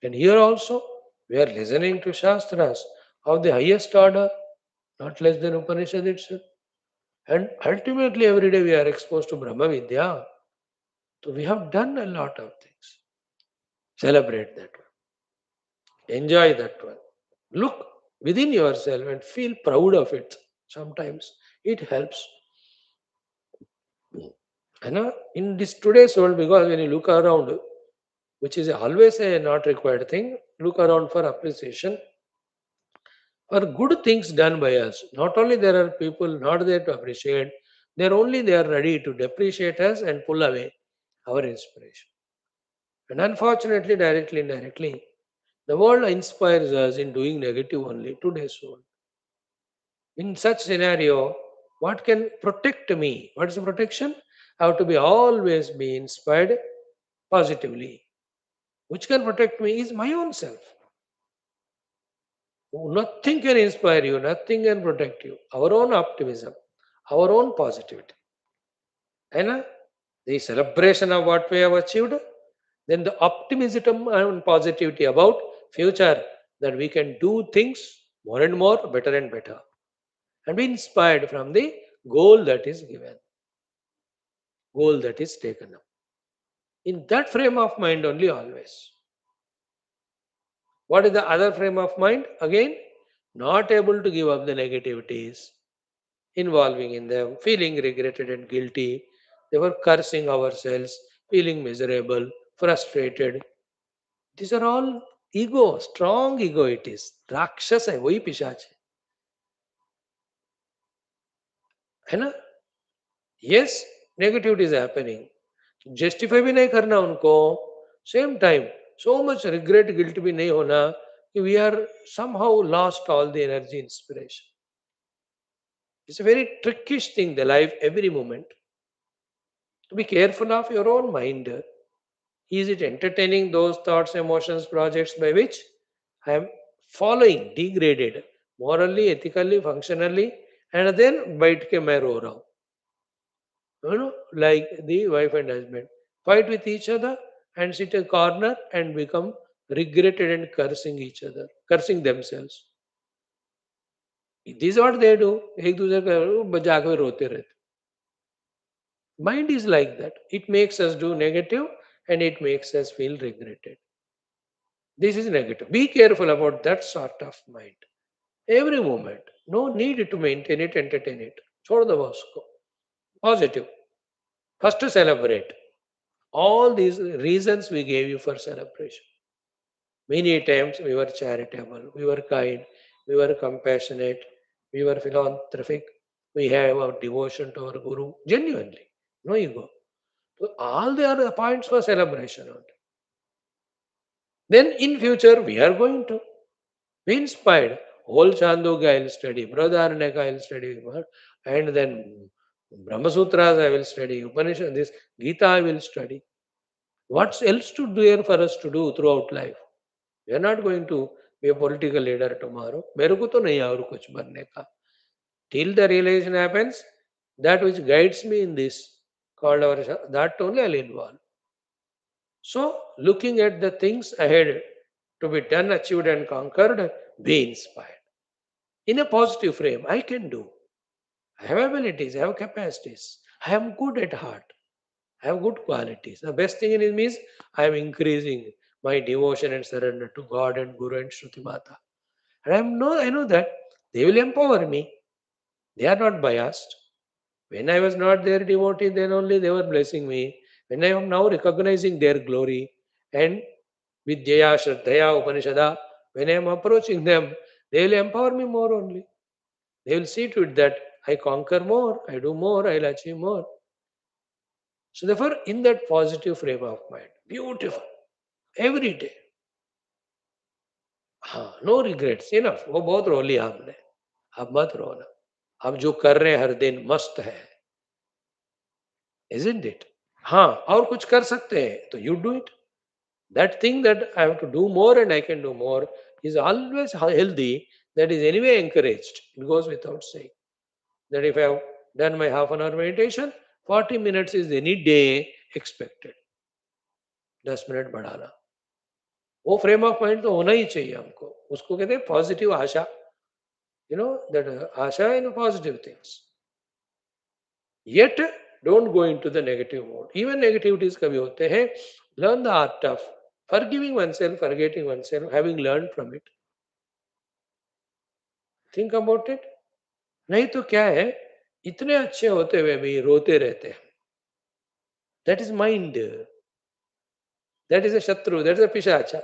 And here also, we are listening to Shastras of the highest order, not less than Upanishad itself. And ultimately, every day we are exposed to Brahma Vidya. So we have done a lot of things. Celebrate that one. Enjoy that one. Look within yourself and feel proud of it. Sometimes it helps. In this today's world, because when you look around, which is always a not required thing, look around for appreciation for good things done by us. Not only there are people not there to appreciate, they are ready to depreciate us and pull away our inspiration. And unfortunately, directly, indirectly, the world inspires us in doing negative only today's world. In such scenario, what can protect me? What is the protection? I have to be always be inspired positively. Which can protect me is my own self. Nothing can inspire you, nothing can protect you. Our own optimism, our own positivity. And the celebration of what we have achieved, then the optimism and positivity about future, that we can do things more and more, better and better. And be inspired from the goal that is given, goal that is taken up. In that frame of mind only always. What is the other frame of mind? Again, not able to give up the negativities, involving in them, feeling regretted and guilty. They were cursing ourselves, feeling miserable, frustrated. These are all ego, strong ego it is. राक्षस है वही पिशाच है ना. Yes, negativity is happening. Justify भी नहीं करना उनको. Same time, so much regret, guilt भी नहीं होना कि we are somehow lost all the energy, inspiration. It's a very trickish thing, the life, every moment. To be careful of your own mind. Is it entertaining those thoughts, emotions, projects by which I am following, degraded, morally, ethically, functionally, and then bite ke main ro raha hu. Like the wife and husband fight with each other and sit a corner and become regretted and cursing each other, cursing themselves. This is what they do. एक दूसरे को जाके रोते रहते. Mind is like that. It makes us do negative and it makes us feel regretted. This is negative. Be careful about that sort of mind. Every moment. No need to maintain it, entertain it. छोड़ दो उसको. Positive. First to celebrate. All these reasons we gave you for celebration. Many times we were charitable, we were kind, we were compassionate, we were philanthropic, we have our devotion to our Guru, genuinely, no ego. So all the other points for celebration only. Then in future we are going to be inspired. Whole Chandogya I will study, Pradharana I will study, and then Brahma Sutras I will study, Upanishad, this Gita I will study. What's else to do here for us to do throughout life? We are not going to be a political leader tomorrow. मेरे को तो नहीं और कुछ बनने का. Till the realization happens, that which guides me in this, called our, that only I'll involve. So, looking at the things ahead to be done, achieved, and conquered, be inspired. In a positive frame, I can do. I have abilities, I have capacities. I am good at heart. I have good qualities. The best thing in it means I am increasing my devotion and surrender to God and Guru and Shruti Mata. And I know that they will empower me. They are not biased. When I was not their devotee, then only they were blessing me. When I am now recognizing their glory and with Jaya Shraddhaya Upanishada, when I am approaching them, they will empower me more only. They will see to it that I conquer more, I do more, I will achieve more. So therefore, in that positive frame of mind, beautiful, every day, हाँ, no regrets, enough, वो बहुत रो लिया हमने, अब मत रोना, हम जो कर रहे हैं हर दिन मस्त है, isn't it? हाँ, और कुछ कर सकते हैं तो you do it. That thing that I have to do more and I can do more is always healthy. That is anyway encouraged. It goes without saying. That if I have done my half an hour meditation, 40 minutes is any day expected. 10 minute बढ़ाना, वो frame of mind तो होना ही चाहिए हमको. उसको कहते हैं positive Asha. That Asha in positive things. Yet don't go into the negative mode. Even negativities कभी होते हैं. Learn the art of forgiving oneself, forgetting oneself, having learned from it. Think about it. नहीं तो क्या है, इतने अच्छे होते हुए भी रोते रहते हैं. That is mind. That is a shatru. That is a pishacha.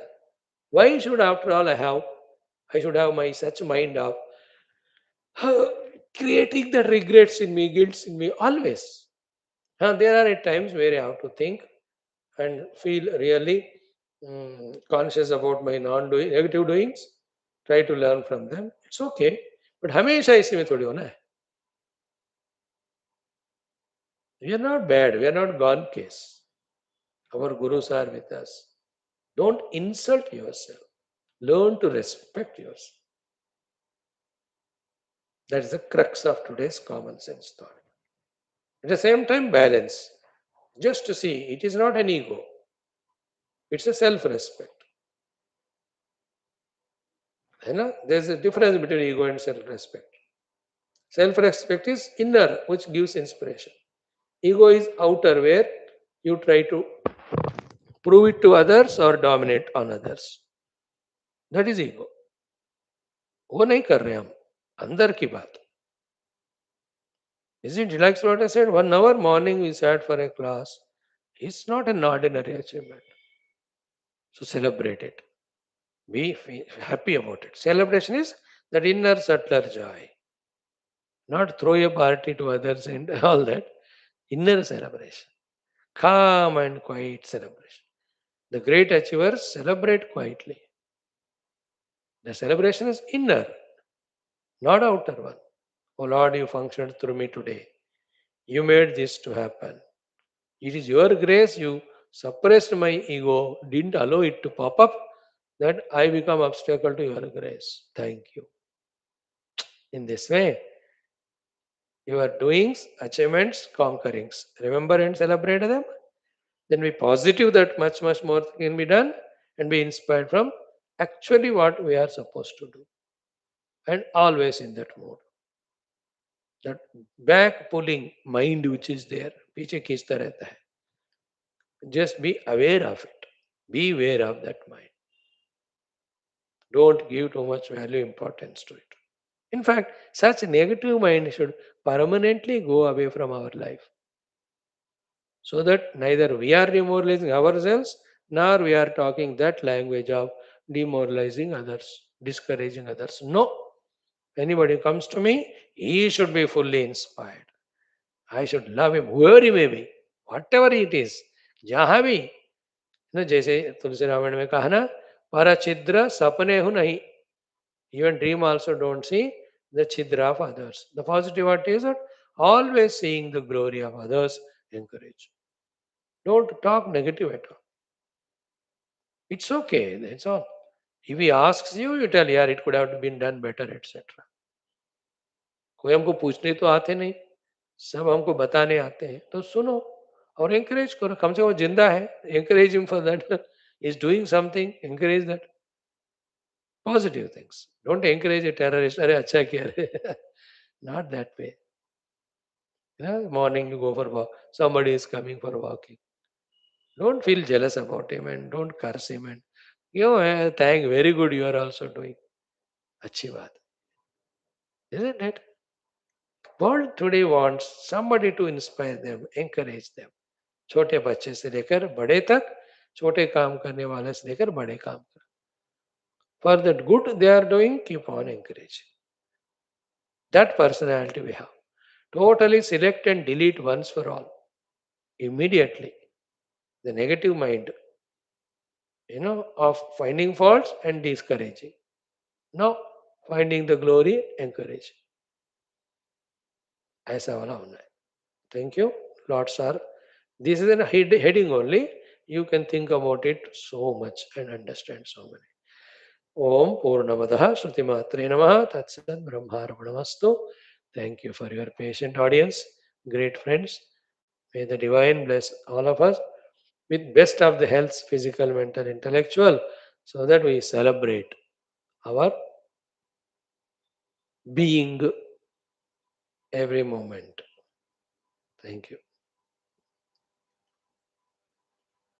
Why should after all I should have my such mind of creating the regrets in me, guilts in me always. There are at times where I have to think and feel really conscious about my non-doing, negative doings, try to learn from them. It's okay. But हमेशा इसी में थोड़ी होना है. We are not bad. We are not gone case. Our gurus are with us. Don't insult yourself. Learn to respect yourself. That is the crux of today's common sense thought. At the same time, balance. Just to see, it is not an ego. It's a self-respect. There's a difference between ego and self-respect. Self-respect is inner, which gives inspiration. Ego is outer, where you try to prove it to others or dominate on others. That is ego. वो नहीं कर रहे हम, अंदर की बात. Isn't it like what I said? 1 hour morning we sat for a class. It's not an ordinary achievement. So celebrate it. Be happy about it. Celebration is that inner subtler joy. Not throw a party to others and all that. Inner celebration. Calm and quiet celebration. The great achievers celebrate quietly. The celebration is inner, not outer one. Oh Lord, you functioned through me today. You made this to happen. It is your grace. You suppressed my ego, didn't allow it to pop up, that I become obstacle to your grace. Thank you. In this way, your doings, achievements, conquerings, remember and celebrate them. Then be positive that much more can be done, and be inspired from actually what we are supposed to do. And always in that mode. That back pulling mind which is there, पीछे खींचता रहता है. Just be aware of it. Be aware of that mind. Don't give too much value, importance to it. In fact, such negative mind should permanently go away from our life. So that neither we are demoralizing ourselves, nor we are talking that language of demoralizing others, discouraging others. No. Anybody comes to me, he should be fully inspired. I should love him, whoever he may be, whatever it is, जहाँ भी. जैसे तुलसी रामायण में कहा ना, परछिद्र सपने हूं नहीं. Even dream also don't see the chidra of others. The positivity is that always seeing the glory of others, encourage. Don't talk negative at all. It's okay, that's all. If he asks you, you tell, yeah, it could have been done better, etc. कोई हमको पूछने तो आते नहीं, सब हमको बताने आते हैं, तो सुनो और encourage करो. कम से कम वो जिंदा है, encourage him for that. He's doing something, encourage that. Positive things. Don't encourage a terrorist. अरे अच्छा किया रे. Not that way. Morning you go for walk. Somebody is coming for walking. Don't feel jealous about him and don't curse him. And thank, very good you are also doing. अच्छी बात. Isn't it? World today wants somebody to inspire them, encourage them. छोटे बच्चे से लेकर बड़े तक, छोटे काम करने वाले से लेकर बड़े काम कर. For that good they are doing, keep on encouraging. That personality we have. Totally select and delete once for all. immediately the negative mind, of finding faults and discouraging. Now, finding the glory, encourage. ऐसा वाला होना है. Thank you. Lots are. This is a heading only. You can think about it so much and understand so many. Om Purnamadaha Shrutimatre Namaha Tatsat Brahmarpanamastu. Thank you for your patient audience, great friends. May the Divine bless all of us with best of the health, physical, mental, intellectual, so that we celebrate our being every moment. Thank you.